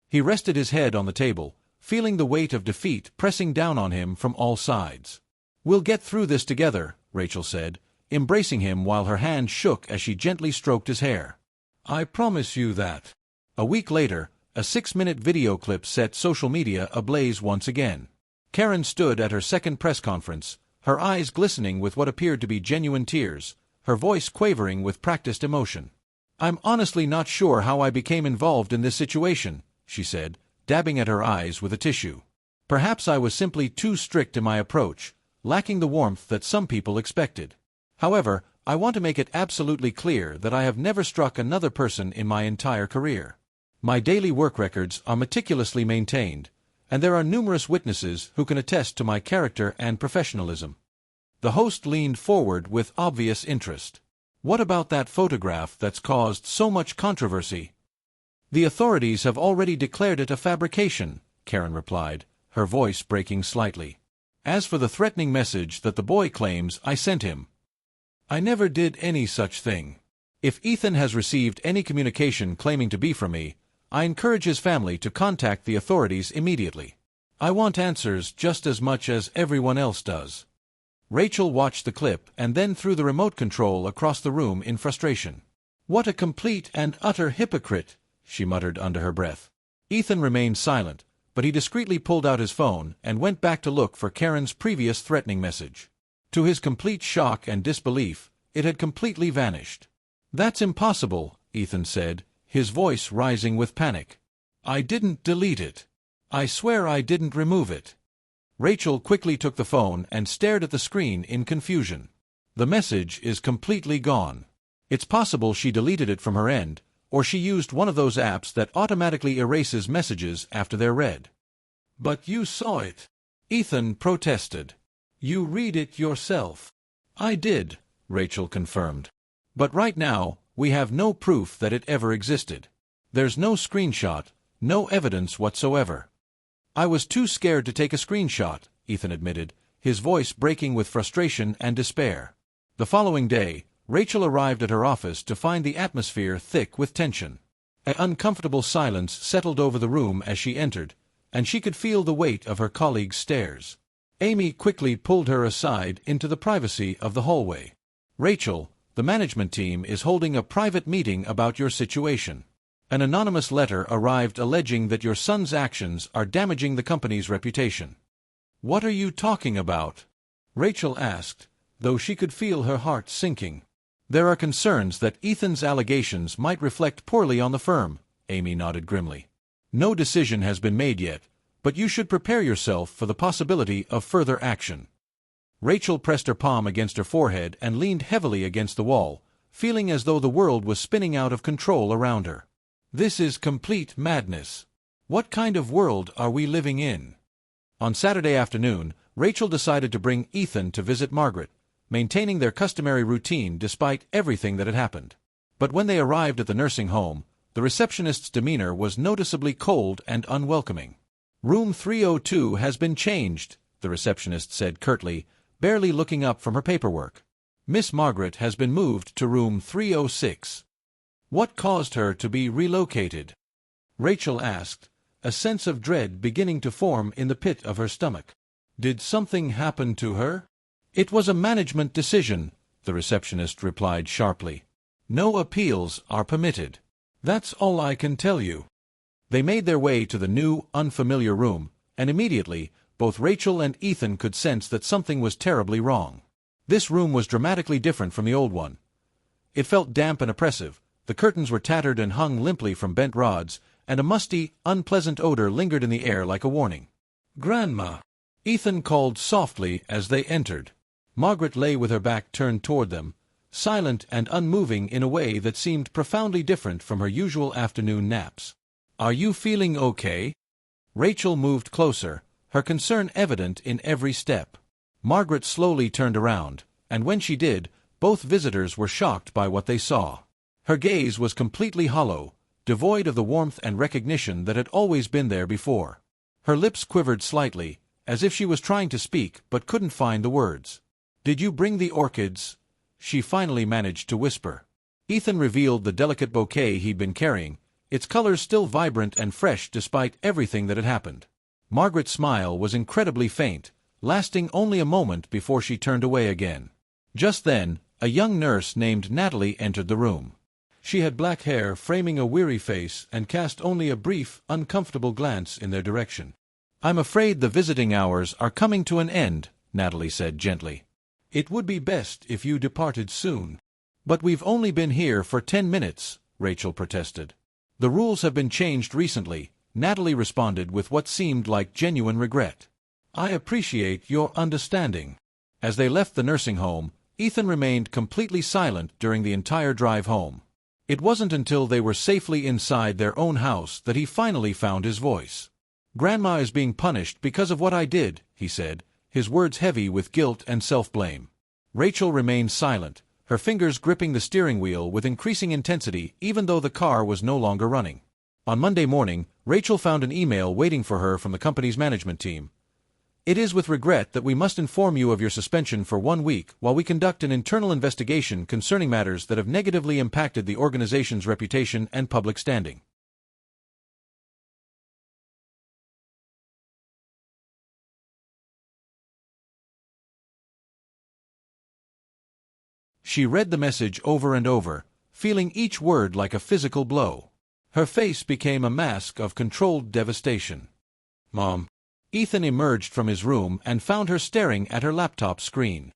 He rested his head on the table, feeling the weight of defeat pressing down on him from all sides. "We'll get through this together," Rachel said, embracing him while her hand shook as she gently stroked his hair. "I promise you that." A week later, a 6-minute video clip set social media ablaze once again. Karen stood at her second press conference, her eyes glistening with what appeared to be genuine tears, her voice quavering with practiced emotion. "I'm honestly not sure how I became involved in this situation," she said, dabbing at her eyes with a tissue. "Perhaps I was simply too strict in my approach, lacking the warmth that some people expected. However, I want to make it absolutely clear that I have never struck another person in my entire career. My daily work records are meticulously maintained, and there are numerous witnesses who can attest to my character and professionalism." The host leaned forward with obvious interest. "What about that photograph that's caused so much controversy?" "The authorities have already declared it a fabrication," Karen replied, her voice breaking slightly. "As for the threatening message that the boy claims I sent him, I never did any such thing. If Ethan has received any communication claiming to be from me, I encourage his family to contact the authorities immediately. I want answers just as much as everyone else does." Rachel watched the clip and then threw the remote control across the room in frustration. "What a complete and utter hypocrite," she muttered under her breath. Ethan remained silent, but he discreetly pulled out his phone and went back to look for Karen's previous threatening message. To his complete shock and disbelief, it had completely vanished. "That's impossible," Ethan said, his voice rising with panic. "I didn't delete it. I swear I didn't remove it." Rachel quickly took the phone and stared at the screen in confusion. "The message is completely gone. It's possible she deleted it from her end, or she used one of those apps that automatically erases messages after they're read." "But you saw it," Ethan protested. "You read it yourself." "I did," Rachel confirmed. "But right now, we have no proof that it ever existed. There's no screenshot, no evidence whatsoever." "I was too scared to take a screenshot," Ethan admitted, his voice breaking with frustration and despair. The following day, Rachel arrived at her office to find the atmosphere thick with tension. An uncomfortable silence settled over the room as she entered, and she could feel the weight of her colleagues' stares. Amy quickly pulled her aside into the privacy of the hallway. "Rachel, the management team is holding a private meeting about your situation. An anonymous letter arrived alleging that your son's actions are damaging the company's reputation." "What are you talking about?" Rachel asked, though she could feel her heart sinking. "There are concerns that Ethan's allegations might reflect poorly on the firm," Amy nodded grimly. "No decision has been made yet, but you should prepare yourself for the possibility of further action." Rachel pressed her palm against her forehead and leaned heavily against the wall, feeling as though the world was spinning out of control around her. This is complete madness. What kind of world are we living in? On Saturday afternoon, Rachel decided to bring Ethan to visit Margaret, maintaining their customary routine despite everything that had happened. But when they arrived at the nursing home, the receptionist's demeanor was noticeably cold and unwelcoming. "Room 302 has been changed," the receptionist said curtly, barely looking up from her paperwork. "Miss Margaret has been moved to room 306. "What caused her to be relocated?" Rachel asked, a sense of dread beginning to form in the pit of her stomach. "Did something happen to her?" "It was a management decision," the receptionist replied sharply. "No appeals are permitted. That's all I can tell you." They made their way to the new, unfamiliar room, and immediately, both Rachel and Ethan could sense that something was terribly wrong. This room was dramatically different from the old one. It felt damp and oppressive. The curtains were tattered and hung limply from bent rods, and a musty, unpleasant odor lingered in the air like a warning. "Grandma!" Ethan called softly as they entered. Margaret lay with her back turned toward them, silent and unmoving in a way that seemed profoundly different from her usual afternoon naps. "Are you feeling okay?" Rachel moved closer, her concern evident in every step. Margaret slowly turned around, and when she did, both visitors were shocked by what they saw. Her gaze was completely hollow, devoid of the warmth and recognition that had always been there before. Her lips quivered slightly, as if she was trying to speak but couldn't find the words. "Did you bring the orchids?" she finally managed to whisper. Ethan revealed the delicate bouquet he'd been carrying, its colors still vibrant and fresh despite everything that had happened. Margaret's smile was incredibly faint, lasting only a moment before she turned away again. Just then, a young nurse named Natalie entered the room. She had black hair framing a weary face and cast only a brief, uncomfortable glance in their direction. "I'm afraid the visiting hours are coming to an end," Natalie said gently. "It would be best if you departed soon." "But we've only been here for 10 minutes, Rachel protested. "The rules have been changed recently," Natalie responded with what seemed like genuine regret. "I appreciate your understanding." As they left the nursing home, Ethan remained completely silent during the entire drive home. It wasn't until they were safely inside their own house that he finally found his voice. "Grandma is being punished because of what I did," he said, his words heavy with guilt and self-blame. Rachel remained silent, her fingers gripping the steering wheel with increasing intensity even though the car was no longer running. On Monday morning, Rachel found an email waiting for her from the company's management team. "It is with regret that we must inform you of your suspension for 1 week while we conduct an internal investigation concerning matters that have negatively impacted the organization's reputation and public standing. She read the message over and over, feeling each word like a physical blow. Her face became a mask of controlled devastation. "Mom." Ethan emerged from his room and found her staring at her laptop screen.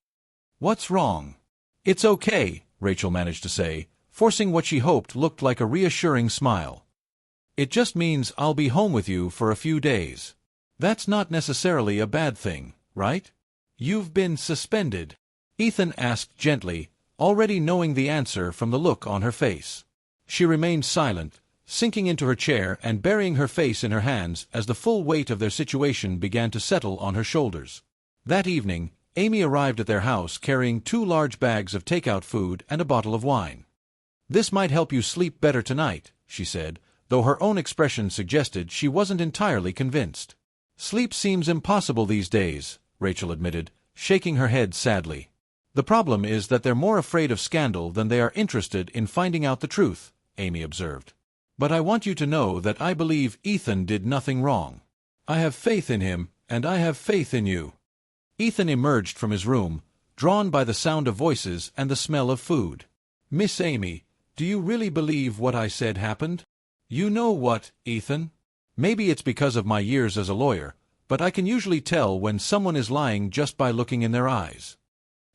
"What's wrong?" "It's okay," Rachel managed to say, forcing what she hoped looked like a reassuring smile. "It just means I'll be home with you for a few days. That's not necessarily a bad thing, right?" "You've been suspended?" Ethan asked gently, already knowing the answer from the look on her face. She remained silent, sinking into her chair and burying her face in her hands as the full weight of their situation began to settle on her shoulders. That evening, Amy arrived at their house carrying 2 large bags of takeout food and a bottle of wine. "This might help you sleep better tonight," she said, though her own expression suggested she wasn't entirely convinced. "Sleep seems impossible these days," Rachel admitted, shaking her head sadly. "The problem is that they're more afraid of scandal than they are interested in finding out the truth," Amy observed. "But I want you to know that I believe Ethan did nothing wrong. I have faith in him, and I have faith in you." Ethan emerged from his room, drawn by the sound of voices and the smell of food. "Miss Amy, do you really believe what I said happened?" "You know what, Ethan? Maybe it's because of my years as a lawyer, but I can usually tell when someone is lying just by looking in their eyes."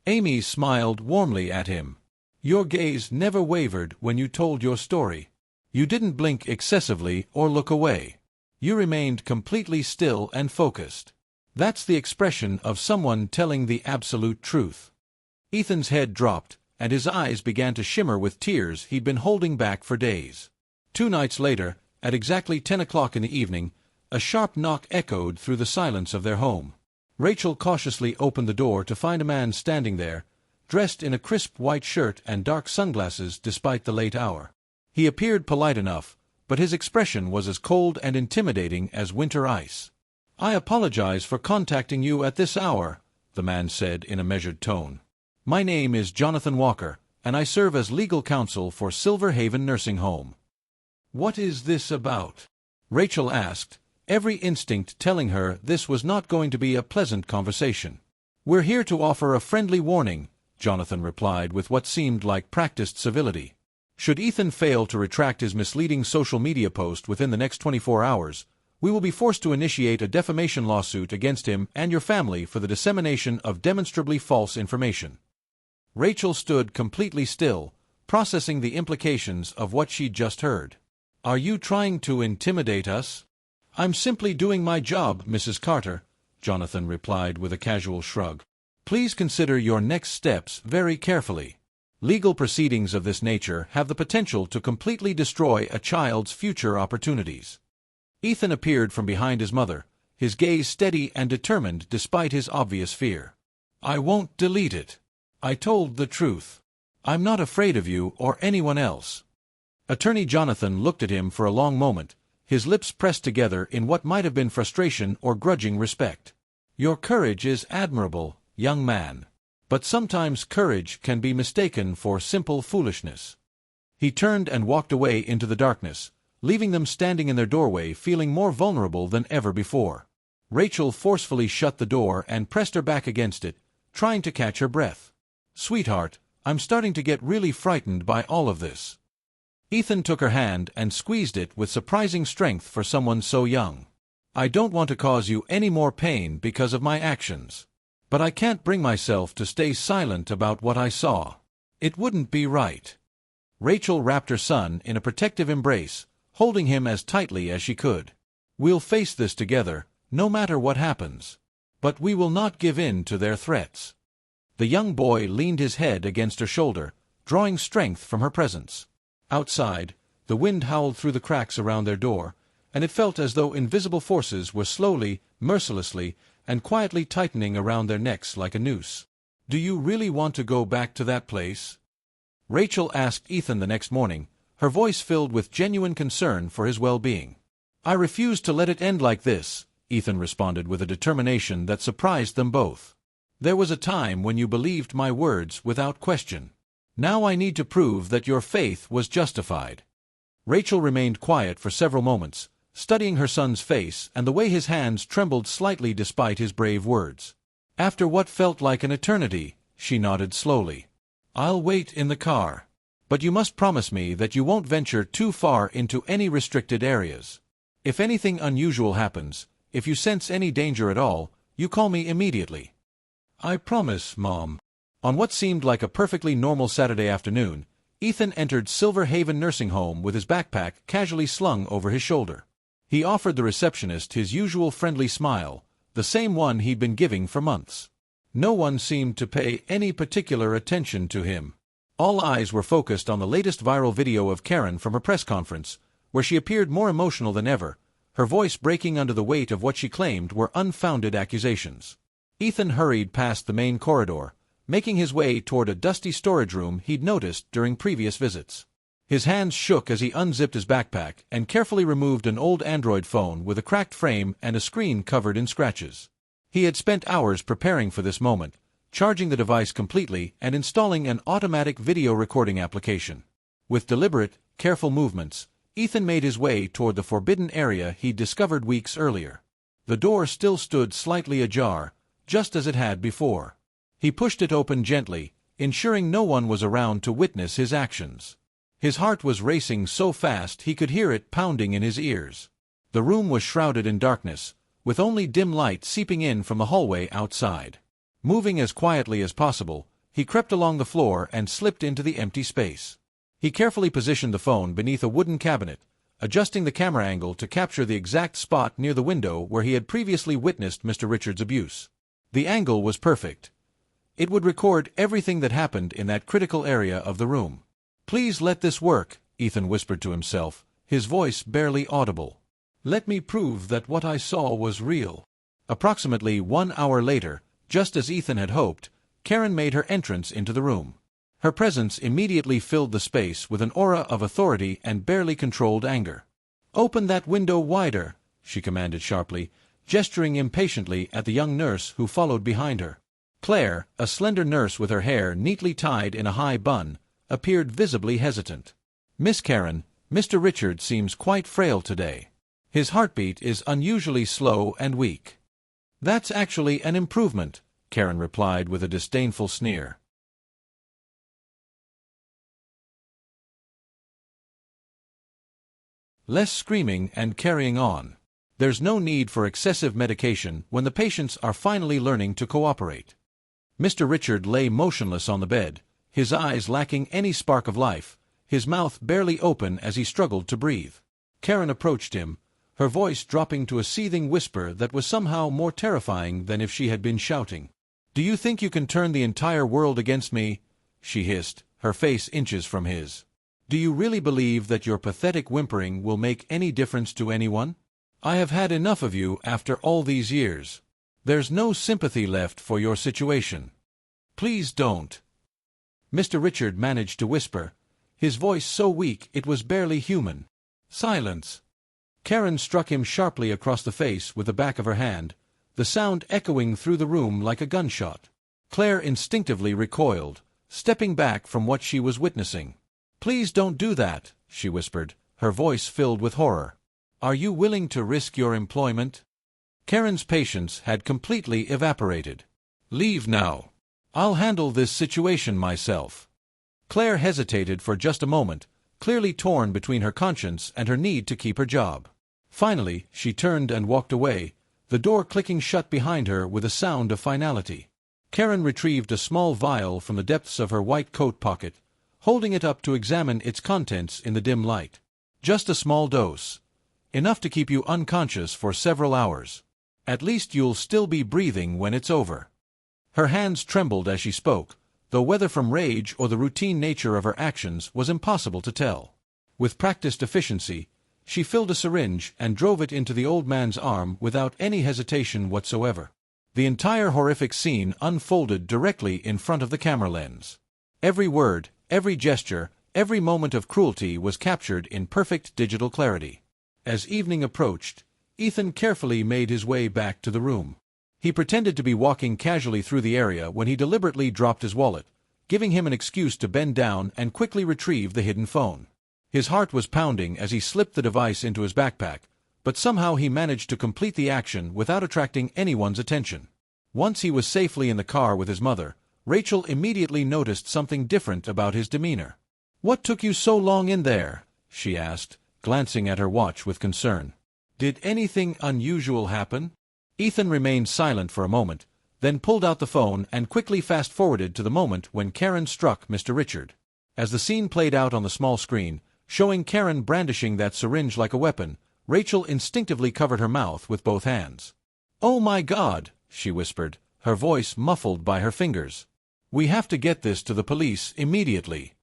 Amy smiled warmly at him. "Your gaze never wavered when you told your story. You didn't blink excessively or look away. You remained completely still and focused. That's the expression of someone telling the absolute truth." Ethan's head dropped, and his eyes began to shimmer with tears he'd been holding back for days. 2 nights later, at exactly 10 o'clock in the evening, a sharp knock echoed through the silence of their home. Rachel cautiously opened the door to find a man standing there, dressed in a crisp white shirt and dark sunglasses despite the late hour. He appeared polite enough, but his expression was as cold and intimidating as winter ice. "I apologize for contacting you at this hour," the man said in a measured tone. "My name is Jonathan Walker, and I serve as legal counsel for Silver Haven Nursing Home." "What is this about?" Rachel asked, every instinct telling her this was not going to be a pleasant conversation. "We're here to offer a friendly warning," Jonathan replied with what seemed like practiced civility. "Should Ethan fail to retract his misleading social media post within the next 24 hours, we will be forced to initiate a defamation lawsuit against him and your family for the dissemination of demonstrably false information." Rachel stood completely still, processing the implications of what she'd just heard. "Are you trying to intimidate us?" "I'm simply doing my job, Mrs. Carter," Jonathan replied with a casual shrug. "Please consider your next steps very carefully. Legal proceedings of this nature have the potential to completely destroy a child's future opportunities." Ethan appeared from behind his mother, his gaze steady and determined despite his obvious fear. "I won't delete it. I told the truth. I'm not afraid of you or anyone else." Attorney Jonathan looked at him for a long moment, his lips pressed together in what might have been frustration or grudging respect. "Your courage is admirable, young man. But sometimes courage can be mistaken for simple foolishness." He turned and walked away into the darkness, leaving them standing in their doorway feeling more vulnerable than ever before. Rachel forcefully shut the door and pressed her back against it, trying to catch her breath. "Sweetheart, I'm starting to get really frightened by all of this." Ethan took her hand and squeezed it with surprising strength for someone so young. "I don't want to cause you any more pain because of my actions. But I can't bring myself to stay silent about what I saw. It wouldn't be right." Rachel wrapped her son in a protective embrace, holding him as tightly as she could. "We'll face this together, no matter what happens. But we will not give in to their threats." The young boy leaned his head against her shoulder, drawing strength from her presence. Outside, the wind howled through the cracks around their door, and it felt as though invisible forces were slowly, mercilessly, and quietly tightening around their necks like a noose. "Do you really want to go back to that place?" Rachel asked Ethan the next morning, her voice filled with genuine concern for his well-being. "I refuse to let it end like this," Ethan responded with a determination that surprised them both. "There was a time when you believed my words without question. Now I need to prove that your faith was justified." Rachel remained quiet for several moments, studying her son's face and the way his hands trembled slightly despite his brave words. After what felt like an eternity, she nodded slowly. I'll wait in the car. But you must promise me that you won't venture too far into any restricted areas. If anything unusual happens, if you sense any danger at all, you call me immediately." "I promise, Mom." On what seemed like a perfectly normal Saturday afternoon, Ethan entered Silver Haven Nursing Home with his backpack casually slung over his shoulder. He offered the receptionist his usual friendly smile, the same one he'd been giving for months. No one seemed to pay any particular attention to him. All eyes were focused on the latest viral video of Karen from her press conference, where she appeared more emotional than ever, her voice breaking under the weight of what she claimed were unfounded accusations. Ethan hurried past the main corridor, making his way toward a dusty storage room he'd noticed during previous visits. His hands shook as he unzipped his backpack and carefully removed an old Android phone with a cracked frame and a screen covered in scratches. He had spent hours preparing for this moment, charging the device completely and installing an automatic video recording application. With deliberate, careful movements, Ethan made his way toward the forbidden area he'd discovered weeks earlier. The door still stood slightly ajar, just as it had before. He pushed it open gently, ensuring no one was around to witness his actions. His heart was racing so fast he could hear it pounding in his ears. The room was shrouded in darkness, with only dim light seeping in from the hallway outside. Moving as quietly as possible, he crept along the floor and slipped into the empty space. He carefully positioned the phone beneath a wooden cabinet, adjusting the camera angle to capture the exact spot near the window where he had previously witnessed Mr. Richards' abuse. The angle was perfect. It would record everything that happened in that critical area of the room. "Please let this work," Ethan whispered to himself, his voice barely audible. "Let me prove that what I saw was real." Approximately 1 hour later, just as Ethan had hoped, Karen made her entrance into the room. Her presence immediately filled the space with an aura of authority and barely controlled anger. "Open that window wider," she commanded sharply, gesturing impatiently at the young nurse who followed behind her. Claire, a slender nurse with her hair neatly tied in a high bun, appeared visibly hesitant. "Miss Karen, Mr. Richard seems quite frail today. His heartbeat is unusually slow and weak." "That's actually an improvement," Karen replied with a disdainful sneer. "Less screaming and carrying on. There's no need for excessive medication when the patients are finally learning to cooperate." Mr. Richard lay motionless on the bed, his eyes lacking any spark of life, his mouth barely open as he struggled to breathe. Karen approached him, her voice dropping to a seething whisper that was somehow more terrifying than if she had been shouting. "Do you think you can turn the entire world against me?" she hissed, her face inches from his. "Do you really believe that your pathetic whimpering will make any difference to anyone? I have had enough of you after all these years. There's no sympathy left for your situation. Please don't." Mr. Richard managed to whisper, his voice so weak it was barely human. "Silence." Karen struck him sharply across the face with the back of her hand, the sound echoing through the room like a gunshot. Claire instinctively recoiled, stepping back from what she was witnessing. "Please don't do that," she whispered, her voice filled with horror. "Are you willing to risk your employment?" Karen's patience had completely evaporated. "Leave now. I'll handle this situation myself." Claire hesitated for just a moment, clearly torn between her conscience and her need to keep her job. Finally, she turned and walked away, the door clicking shut behind her with a sound of finality. Karen retrieved a small vial from the depths of her white coat pocket, holding it up to examine its contents in the dim light. "Just a small dose. Enough to keep you unconscious for several hours. At least you'll still be breathing when it's over." Her hands trembled as she spoke, though whether from rage or the routine nature of her actions was impossible to tell. With practiced efficiency, she filled a syringe and drove it into the old man's arm without any hesitation whatsoever. The entire horrific scene unfolded directly in front of the camera lens. Every word, every gesture, every moment of cruelty was captured in perfect digital clarity. As evening approached, Ethan carefully made his way back to the room. He pretended to be walking casually through the area when he deliberately dropped his wallet, giving him an excuse to bend down and quickly retrieve the hidden phone. His heart was pounding as he slipped the device into his backpack, but somehow he managed to complete the action without attracting anyone's attention. Once he was safely in the car with his mother, Rachel immediately noticed something different about his demeanor. "What took you so long in there?" she asked, glancing at her watch with concern. "Did anything unusual happen?" Ethan remained silent for a moment, then pulled out the phone and quickly fast-forwarded to the moment when Karen struck Mr. Richard. As the scene played out on the small screen, showing Karen brandishing that syringe like a weapon, Rachel instinctively covered her mouth with both hands. "Oh my God," she whispered, her voice muffled by her fingers. "We have to get this to the police immediately."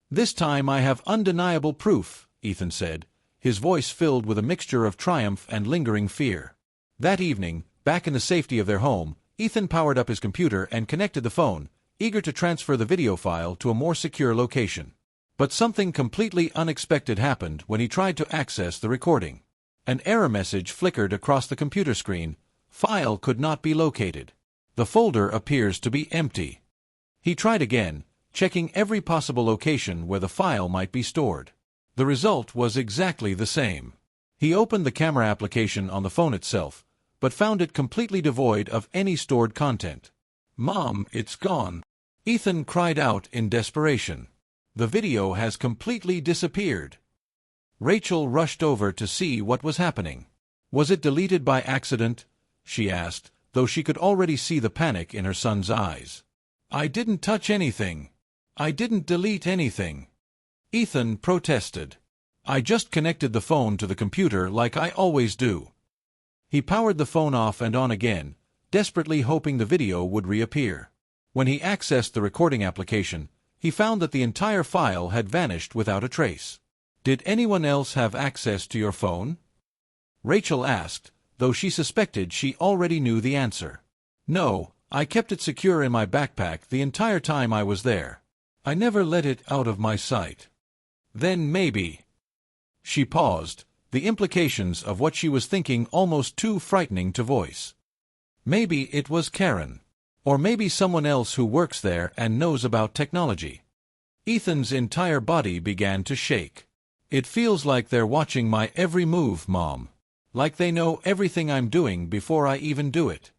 "This time I have undeniable proof," Ethan said, his voice filled with a mixture of triumph and lingering fear. That evening, back in the safety of their home, Ethan powered up his computer and connected the phone, eager to transfer the video file to a more secure location. But something completely unexpected happened when he tried to access the recording. An error message flickered across the computer screen. "File could not be located. The folder appears to be empty." He tried again, checking every possible location where the file might be stored. The result was exactly the same. He opened the camera application on the phone itself, but found it completely devoid of any stored content. "Mom, it's gone," Ethan cried out in desperation. "The video has completely disappeared." Rachel rushed over to see what was happening. "Was it deleted by accident?" she asked, though she could already see the panic in her son's eyes. "I didn't touch anything. I didn't delete anything," Ethan protested. "I just connected the phone to the computer like I always do." He powered the phone off and on again, desperately hoping the video would reappear. When he accessed the recording application, he found that the entire file had vanished without a trace. "Did anyone else have access to your phone?" Rachel asked, though she suspected she already knew the answer. "No, I kept it secure in my backpack the entire time I was there. I never let it out of my sight." "Then maybe—" She paused, the implications of what she was thinking almost too frightening to voice. "Maybe it was Karen. Or maybe someone else who works there and knows about technology." Ethan's entire body began to shake. "It feels like they're watching my every move, Mom. Like they know everything I'm doing before I even do it."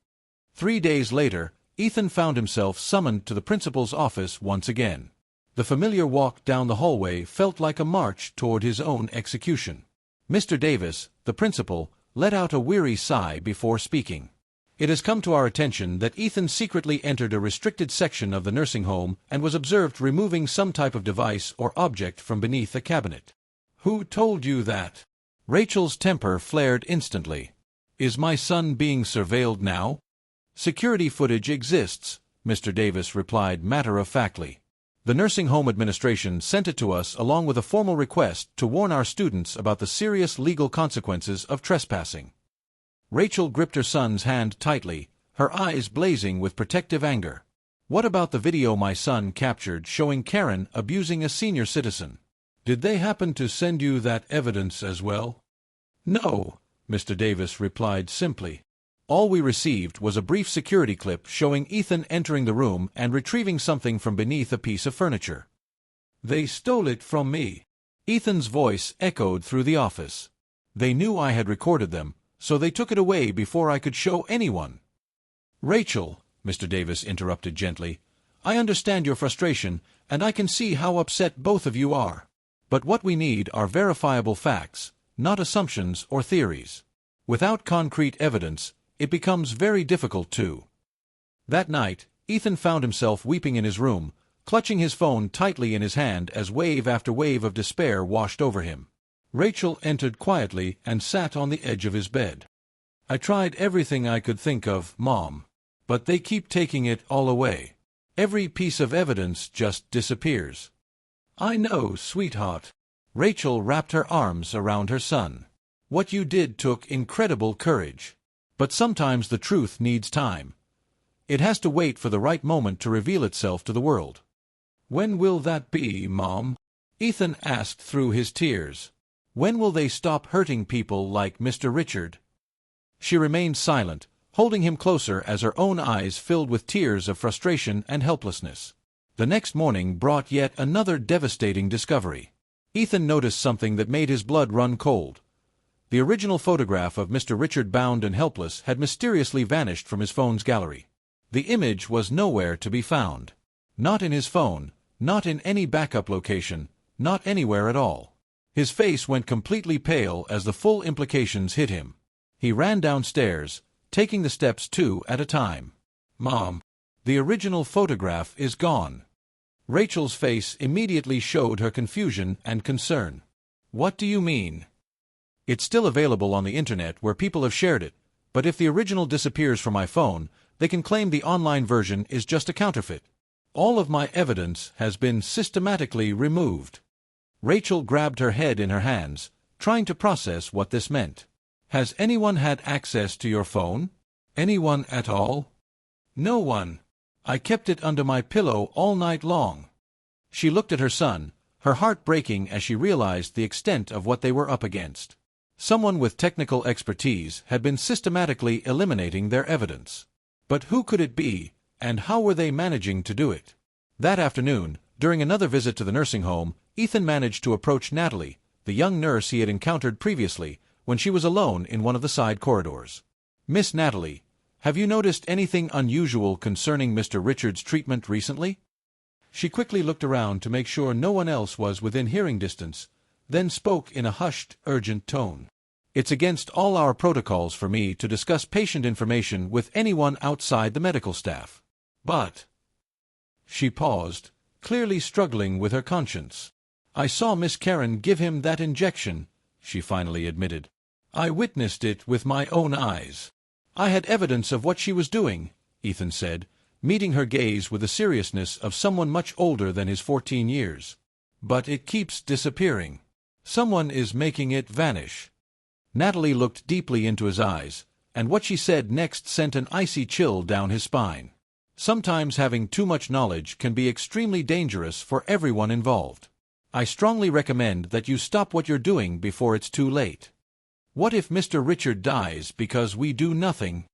3 days later, Ethan found himself summoned to the principal's office once again. The familiar walk down the hallway felt like a march toward his own execution. Mr. Davis, the principal, let out a weary sigh before speaking. "It has come to our attention that Ethan secretly entered a restricted section of the nursing home and was observed removing some type of device or object from beneath a cabinet." "Who told you that?" Rachel's temper flared instantly. "Is my son being surveilled now?" "Security footage exists," Mr. Davis replied matter-of-factly. "The nursing home administration sent it to us along with a formal request to warn our students about the serious legal consequences of trespassing." Rachel gripped her son's hand tightly, her eyes blazing with protective anger. "What about the video my son captured showing Karen abusing a senior citizen? Did they happen to send you that evidence as well?" "No," Mr. Davis replied simply. "All we received was a brief security clip showing Ethan entering the room and retrieving something from beneath a piece of furniture." "They stole it from me." Ethan's voice echoed through the office. "They knew I had recorded them, so they took it away before I could show anyone." "Rachel," Mr. Davis interrupted gently, "I understand your frustration, and I can see how upset both of you are. But what we need are verifiable facts, not assumptions or theories. Without concrete evidence, it becomes very difficult to." That night, Ethan found himself weeping in his room, clutching his phone tightly in his hand as wave after wave of despair washed over him. Rachel entered quietly and sat on the edge of his bed. "I tried everything I could think of, Mom. But they keep taking it all away. Every piece of evidence just disappears." "I know, sweetheart." Rachel wrapped her arms around her son. "What you did took incredible courage. But sometimes the truth needs time. It has to wait for the right moment to reveal itself to the world." "When will that be, Mom?" Ethan asked through his tears. "When will they stop hurting people like Mr. Richard?" She remained silent, holding him closer as her own eyes filled with tears of frustration and helplessness. The next morning brought yet another devastating discovery. Ethan noticed something that made his blood run cold. The original photograph of Mr. Richard bound and helpless had mysteriously vanished from his phone's gallery. The image was nowhere to be found. Not in his phone, not in any backup location, not anywhere at all. His face went completely pale as the full implications hit him. He ran downstairs, taking the steps 2 at a time. "Mom, the original photograph is gone." Rachel's face immediately showed her confusion and concern. "What do you mean?" "It's still available on the internet where people have shared it, but if the original disappears from my phone, they can claim the online version is just a counterfeit. All of my evidence has been systematically removed." Rachel grabbed her head in her hands, trying to process what this meant. "Has anyone had access to your phone? Anyone at all?" "No one. I kept it under my pillow all night long." She looked at her son, her heart breaking as she realized the extent of what they were up against. Someone with technical expertise had been systematically eliminating their evidence. But who could it be, and how were they managing to do it? That afternoon, during another visit to the nursing home, Ethan managed to approach Natalie, the young nurse he had encountered previously, when she was alone in one of the side corridors. "Miss Natalie, have you noticed anything unusual concerning Mr. Richards' treatment recently?" She quickly looked around to make sure no one else was within hearing distance, then spoke in a hushed, urgent tone. "It's against all our protocols for me to discuss patient information with anyone outside the medical staff. But—" She paused, clearly struggling with her conscience. "I saw Miss Karen give him that injection," she finally admitted. "I witnessed it with my own eyes." "I had evidence of what she was doing," Ethan said, meeting her gaze with the seriousness of someone much older than his 14 years. "But it keeps disappearing. Someone is making it vanish." Natalie looked deeply into his eyes, and what she said next sent an icy chill down his spine. "Sometimes having too much knowledge can be extremely dangerous for everyone involved. I strongly recommend that you stop what you're doing before it's too late." "What if Mr. Richard dies because we do nothing?"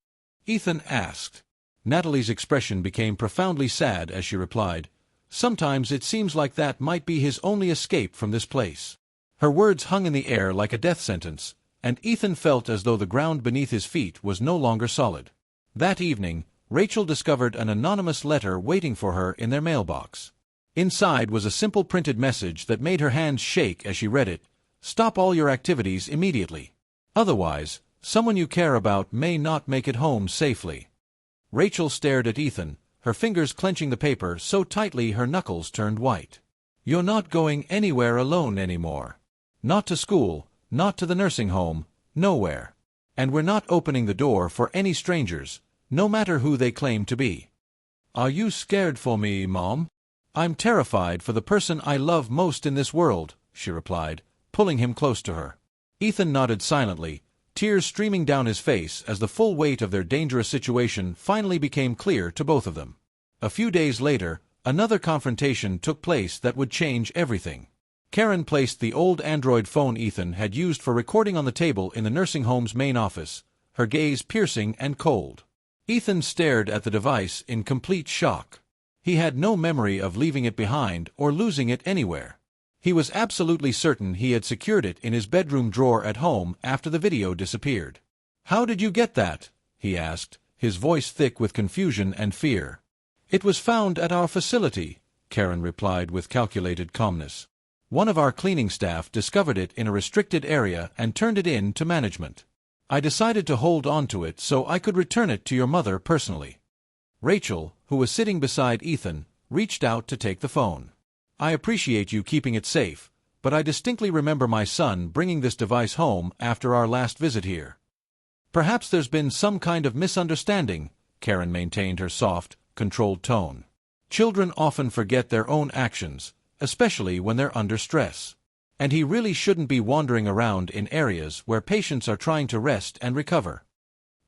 Ethan asked. Natalie's expression became profoundly sad as she replied, "Sometimes it seems like that might be his only escape from this place." Her words hung in the air like a death sentence, and Ethan felt as though the ground beneath his feet was no longer solid. That evening, Rachel discovered an anonymous letter waiting for her in their mailbox. Inside was a simple printed message that made her hands shake as she read it. "Stop all your activities immediately. Otherwise, someone you care about may not make it home safely." Rachel stared at Ethan, her fingers clenching the paper so tightly her knuckles turned white. "You're not going anywhere alone anymore. Not to school, not to the nursing home, nowhere. And we're not opening the door for any strangers, no matter who they claim to be." "Are you scared for me, Mom?" "I'm terrified for the person I love most in this world," she replied, pulling him close to her. Ethan nodded silently, tears streaming down his face as the full weight of their dangerous situation finally became clear to both of them. A few days later, another confrontation took place that would change everything. Karen placed the old Android phone Ethan had used for recording on the table in the nursing home's main office, her gaze piercing and cold. Ethan stared at the device in complete shock. He had no memory of leaving it behind or losing it anywhere. He was absolutely certain he had secured it in his bedroom drawer at home after the video disappeared. "How did you get that?" he asked, his voice thick with confusion and fear. "It was found at our facility," Karen replied with calculated calmness. "One of our cleaning staff discovered it in a restricted area and turned it in to management. I decided to hold on to it so I could return it to your mother personally." Rachel, who was sitting beside Ethan, reached out to take the phone. "I appreciate you keeping it safe, but I distinctly remember my son bringing this device home after our last visit here." "Perhaps there's been some kind of misunderstanding," Karen maintained her soft, controlled tone. "Children often forget their own actions, especially when they're under stress. And he really shouldn't be wandering around in areas where patients are trying to rest and recover."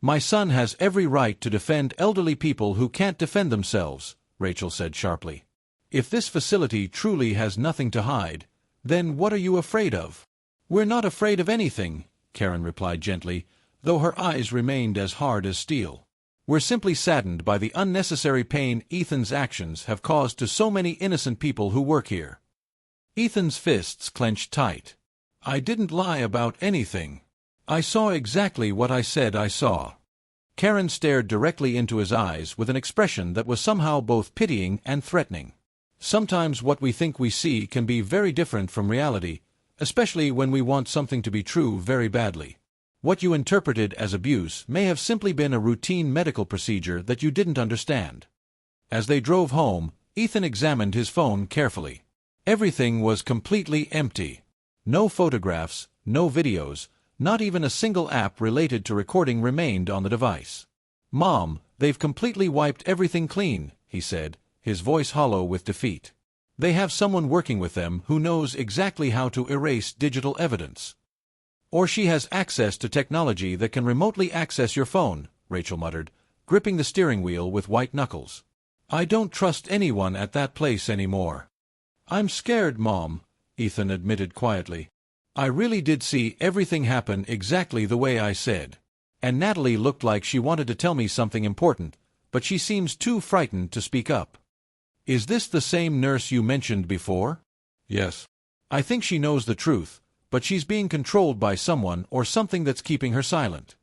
"My son has every right to defend elderly people who can't defend themselves," Rachel said sharply. "If this facility truly has nothing to hide, then what are you afraid of?" "We're not afraid of anything," Karen replied gently, though her eyes remained as hard as steel. "We're simply saddened by the unnecessary pain Ethan's actions have caused to so many innocent people who work here." Ethan's fists clenched tight. "I didn't lie about anything. I saw exactly what I said I saw." Karen stared directly into his eyes with an expression that was somehow both pitying and threatening. Sometimes what we think we see can be very different from reality, especially when we want something to be true very badly. What you interpreted as abuse may have simply been a routine medical procedure that you didn't understand. As they drove home, Ethan examined his phone carefully. Everything was completely empty. No photographs, no videos, not even a single app related to recording remained on the device. "Mom, they've completely wiped everything clean," he said, his voice hollow with defeat. "They have someone working with them who knows exactly how to erase digital evidence." "Or she has access to technology that can remotely access your phone," Rachel muttered, gripping the steering wheel with white knuckles. "I don't trust anyone at that place anymore." "I'm scared, Mom," Ethan admitted quietly. "I really did see everything happen exactly the way I said. And Natalie looked like she wanted to tell me something important, but she seems too frightened to speak up." "Is this the same nurse you mentioned before?" "Yes. I think she knows the truth, but she's being controlled by someone or something that's keeping her silent."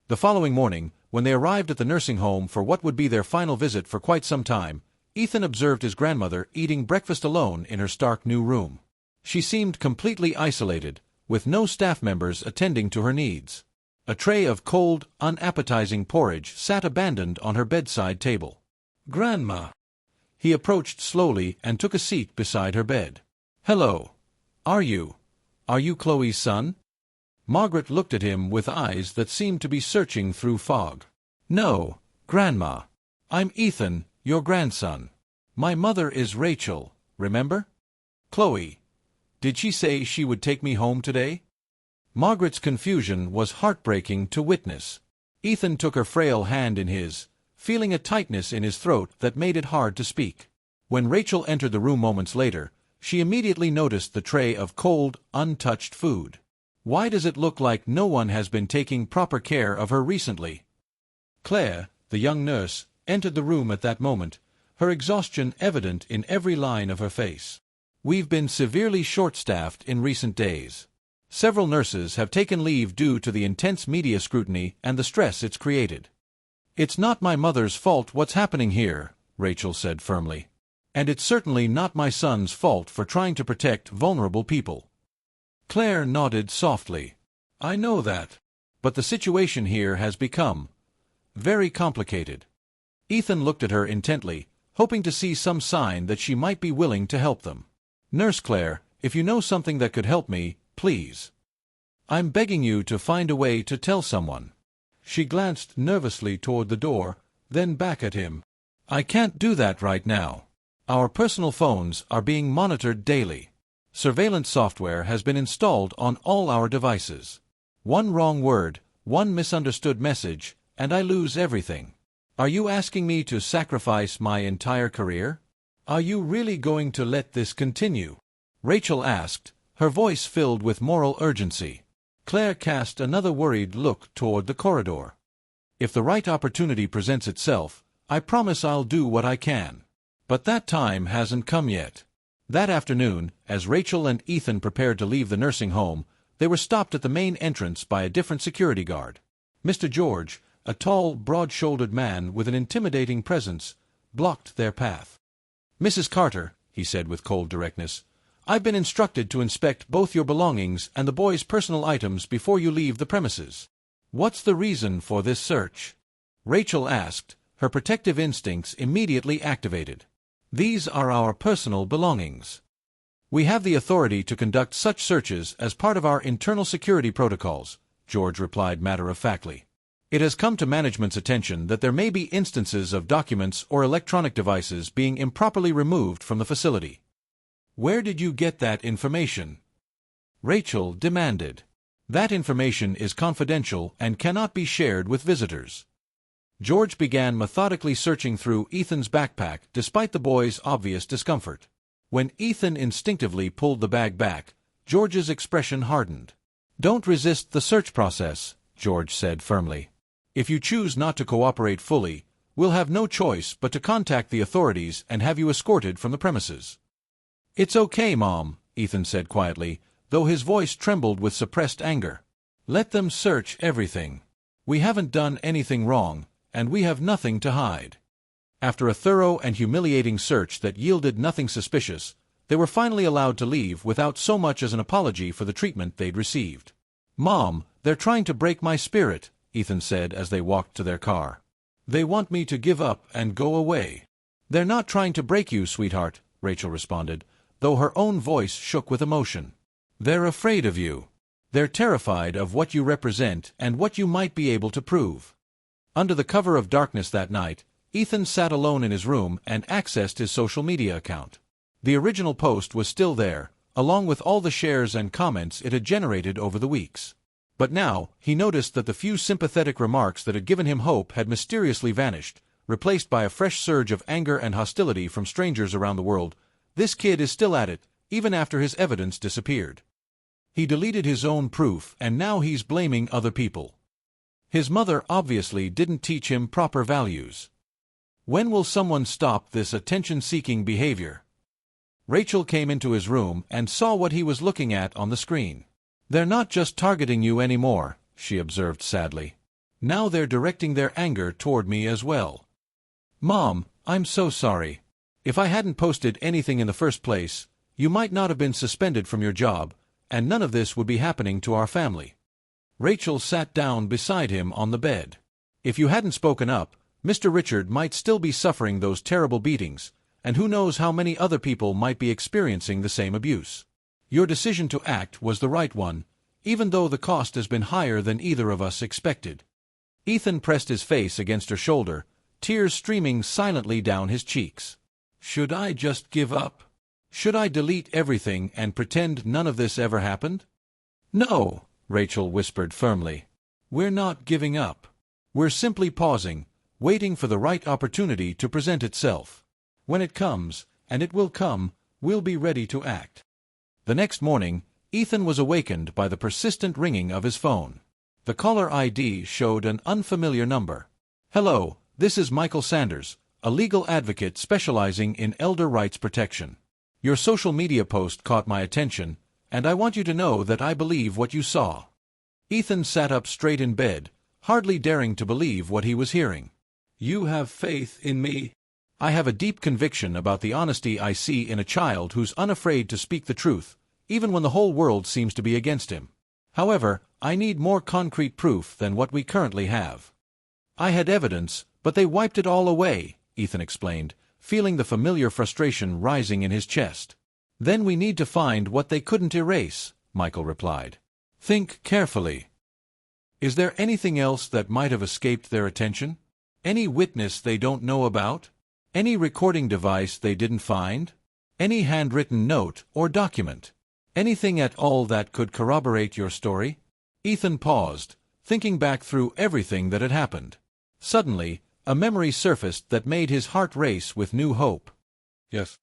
The following morning, when they arrived at the nursing home for what would be their final visit for quite some time, Ethan observed his grandmother eating breakfast alone in her stark new room. She seemed completely isolated, with no staff members attending to her needs. A tray of cold, unappetizing porridge sat abandoned on her bedside table. "Grandma." He approached slowly and took a seat beside her bed. "Hello. Are you Chloe's son?" Margaret looked at him with eyes that seemed to be searching through fog. "No, Grandma. I'm Ethan, your grandson. My mother is Rachel, remember? Chloe. Did she say she would take me home today?" Margaret's confusion was heartbreaking to witness. Ethan took her frail hand in his, feeling a tightness in his throat that made it hard to speak. When Rachel entered the room moments later, she immediately noticed the tray of cold, untouched food. "Why does it look like no one has been taking proper care of her recently?" Claire, the young nurse, entered the room at that moment, her exhaustion evident in every line of her face. "We've been severely short-staffed in recent days. Several nurses have taken leave due to the intense media scrutiny and the stress it's created." "It's not my mother's fault what's happening here," Rachel said firmly. "And it's certainly not my son's fault for trying to protect vulnerable people." Claire nodded softly. "I know that. But the situation here has become very complicated." Ethan looked at her intently, hoping to see some sign that she might be willing to help them. "Nurse Claire, if you know something that could help me, please. I'm begging you to find a way to tell someone." She glanced nervously toward the door, then back at him. "I can't do that right now. Our personal phones are being monitored daily. Surveillance software has been installed on all our devices. One wrong word, one misunderstood message, and I lose everything. Are you asking me to sacrifice my entire career? Are you really going to let this continue?" Rachel asked, her voice filled with moral urgency. Claire cast another worried look toward the corridor. "If the right opportunity presents itself, I promise I'll do what I can. But that time hasn't come yet." That afternoon, as Rachel and Ethan prepared to leave the nursing home, they were stopped at the main entrance by a different security guard. Mr. George, a tall, broad-shouldered man with an intimidating presence, blocked their path. "Mrs. Carter," he said with cold directness, "I've been instructed to inspect both your belongings and the boy's personal items before you leave the premises." "What's the reason for this search?" Rachel asked, her protective instincts immediately activated. "These are our personal belongings. We have the authority to conduct such searches as part of our internal security protocols," George replied matter-of-factly. "It has come to management's attention that there may be instances of documents or electronic devices being improperly removed from the facility." "Where did you get that information?" Rachel demanded. "That information is confidential and cannot be shared with visitors." George began methodically searching through Ethan's backpack despite the boy's obvious discomfort. When Ethan instinctively pulled the bag back, George's expression hardened. "Don't resist the search process," George said firmly. "If you choose not to cooperate fully, we'll have no choice but to contact the authorities and have you escorted from the premises." "It's okay, Mom," Ethan said quietly, though his voice trembled with suppressed anger. "Let them search everything. We haven't done anything wrong, and we have nothing to hide." After a thorough and humiliating search that yielded nothing suspicious, they were finally allowed to leave without so much as an apology for the treatment they'd received. "Mom, they're trying to break my spirit," Ethan said as they walked to their car. "They want me to give up and go away." "They're not trying to break you, sweetheart," Rachel responded, though her own voice shook with emotion. "They're afraid of you. They're terrified of what you represent and what you might be able to prove." Under the cover of darkness that night, Ethan sat alone in his room and accessed his social media account. The original post was still there, along with all the shares and comments it had generated over the weeks. But now, he noticed that the few sympathetic remarks that had given him hope had mysteriously vanished, replaced by a fresh surge of anger and hostility from strangers around the world. This kid is still at it, even after his evidence disappeared. He deleted his own proof, and now he's blaming other people. His mother obviously didn't teach him proper values. When will someone stop this attention-seeking behavior? Rachel came into his room and saw what he was looking at on the screen. "They're not just targeting you anymore," she observed sadly. "Now they're directing their anger toward me as well." "Mom, I'm so sorry. If I hadn't posted anything in the first place, you might not have been suspended from your job, and none of this would be happening to our family." Rachel sat down beside him on the bed. "If you hadn't spoken up, Mr. Richard might still be suffering those terrible beatings, and who knows how many other people might be experiencing the same abuse. Your decision to act was the right one, even though the cost has been higher than either of us expected." Ethan pressed his face against her shoulder, tears streaming silently down his cheeks. "Should I just give up? Should I delete everything and pretend none of this ever happened?" "No," Rachel whispered firmly. "We're not giving up. We're simply pausing, waiting for the right opportunity to present itself. When it comes, and it will come, we'll be ready to act." The next morning, Ethan was awakened by the persistent ringing of his phone. The caller ID showed an unfamiliar number. "Hello, this is Michael Sanders, a legal advocate specializing in elder rights protection. Your social media post caught my attention, and I want you to know that I believe what you saw." Ethan sat up straight in bed, hardly daring to believe what he was hearing. "You have faith in me?" "I have a deep conviction about the honesty I see in a child who's unafraid to speak the truth, even when the whole world seems to be against him. However, I need more concrete proof than what we currently have." "I had evidence, but they wiped it all away," Ethan explained, feeling the familiar frustration rising in his chest. "Then we need to find what they couldn't erase," Michael replied. "Think carefully. Is there anything else that might have escaped their attention? Any witness they don't know about? Any recording device they didn't find? Any handwritten note or document? Anything at all that could corroborate your story?" Ethan paused, thinking back through everything that had happened. Suddenly, a memory surfaced that made his heart race with new hope. "Yes,"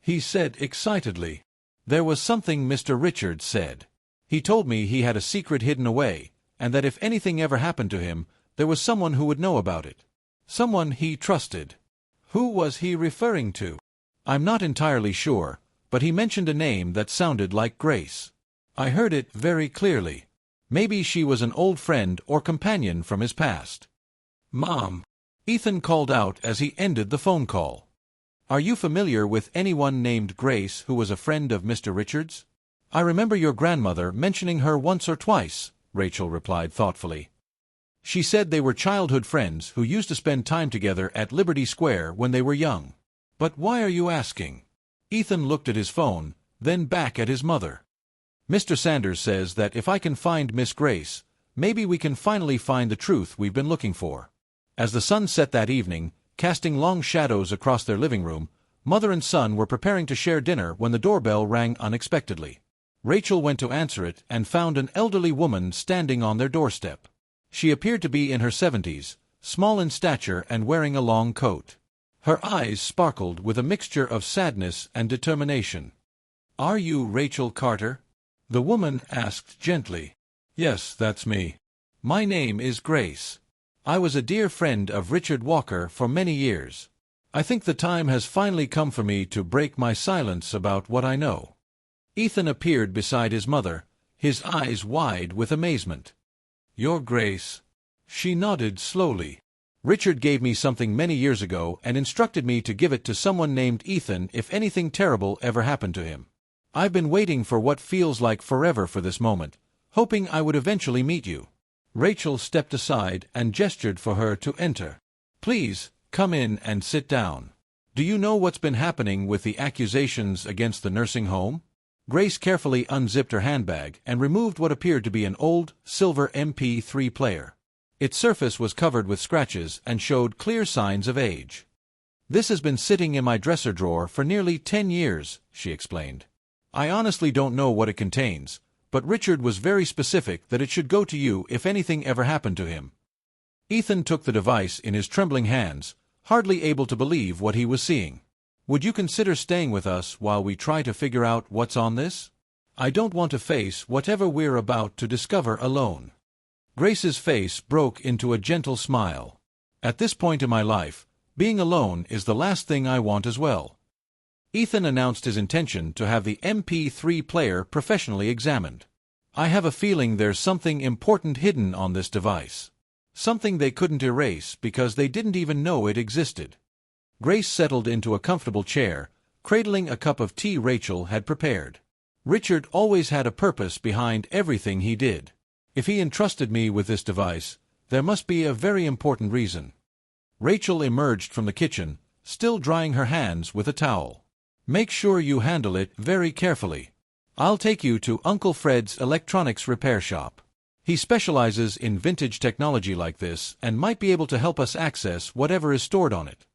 he said excitedly. "There was something Mr. Richard said. He told me he had a secret hidden away, and that if anything ever happened to him, there was someone who would know about it. Someone he trusted. Who was he referring to? I'm not entirely sure, but he mentioned a name that sounded like Grace. I heard it very clearly. Maybe she was an old friend or companion from his past." "Mom," Ethan called out as he ended the phone call. "Are you familiar with anyone named Grace who was a friend of Mr. Richard's?" "I remember your grandmother mentioning her once or twice," Rachel replied thoughtfully. "She said they were childhood friends who used to spend time together at Liberty Square when they were young." "But why are you asking?" Ethan looked at his phone, then back at his mother. "Mr. Sanders says that if I can find Miss Grace, maybe we can finally find the truth we've been looking for." As the sun set that evening, casting long shadows across their living room, mother and son were preparing to share dinner when the doorbell rang unexpectedly. Rachel went to answer it and found an elderly woman standing on their doorstep. She appeared to be in her 70s, small in stature and wearing a long coat. Her eyes sparkled with a mixture of sadness and determination. "Are you Rachel Carter?" the woman asked gently. "Yes, that's me. My name is Grace. I was a dear friend of Richard Walker for many years. I think the time has finally come for me to break my silence about what I know." Ethan appeared beside his mother, his eyes wide with amazement. "You're Grace?" She nodded slowly. Richard gave me something many years ago and instructed me to give it to someone named Ethan if anything terrible ever happened to him. I've been waiting for what feels like forever for this moment, hoping I would eventually meet you. Rachel stepped aside and gestured for her to enter. Please, come in and sit down. Do you know what's been happening with the accusations against the nursing home? Grace carefully unzipped her handbag and removed what appeared to be an old, silver MP3 player. Its surface was covered with scratches and showed clear signs of age. This has been sitting in my dresser drawer for nearly 10 years, she explained. I honestly don't know what it contains, but Richard was very specific that it should go to you if anything ever happened to him. Ethan took the device in his trembling hands, hardly able to believe what he was seeing. Would you consider staying with us while we try to figure out what's on this? I don't want to face whatever we're about to discover alone. Grace's face broke into a gentle smile. At this point in my life, being alone is the last thing I want as well. Ethan announced his intention to have the MP3 player professionally examined. I have a feeling there's something important hidden on this device. Something they couldn't erase because they didn't even know it existed. Grace settled into a comfortable chair, cradling a cup of tea Rachel had prepared. Richard always had a purpose behind everything he did. If he entrusted me with this device, there must be a very important reason. Rachel emerged from the kitchen, still drying her hands with a towel. Make sure you handle it very carefully. I'll take you to Uncle Fred's electronics repair shop. He specializes in vintage technology like this and might be able to help us access whatever is stored on it.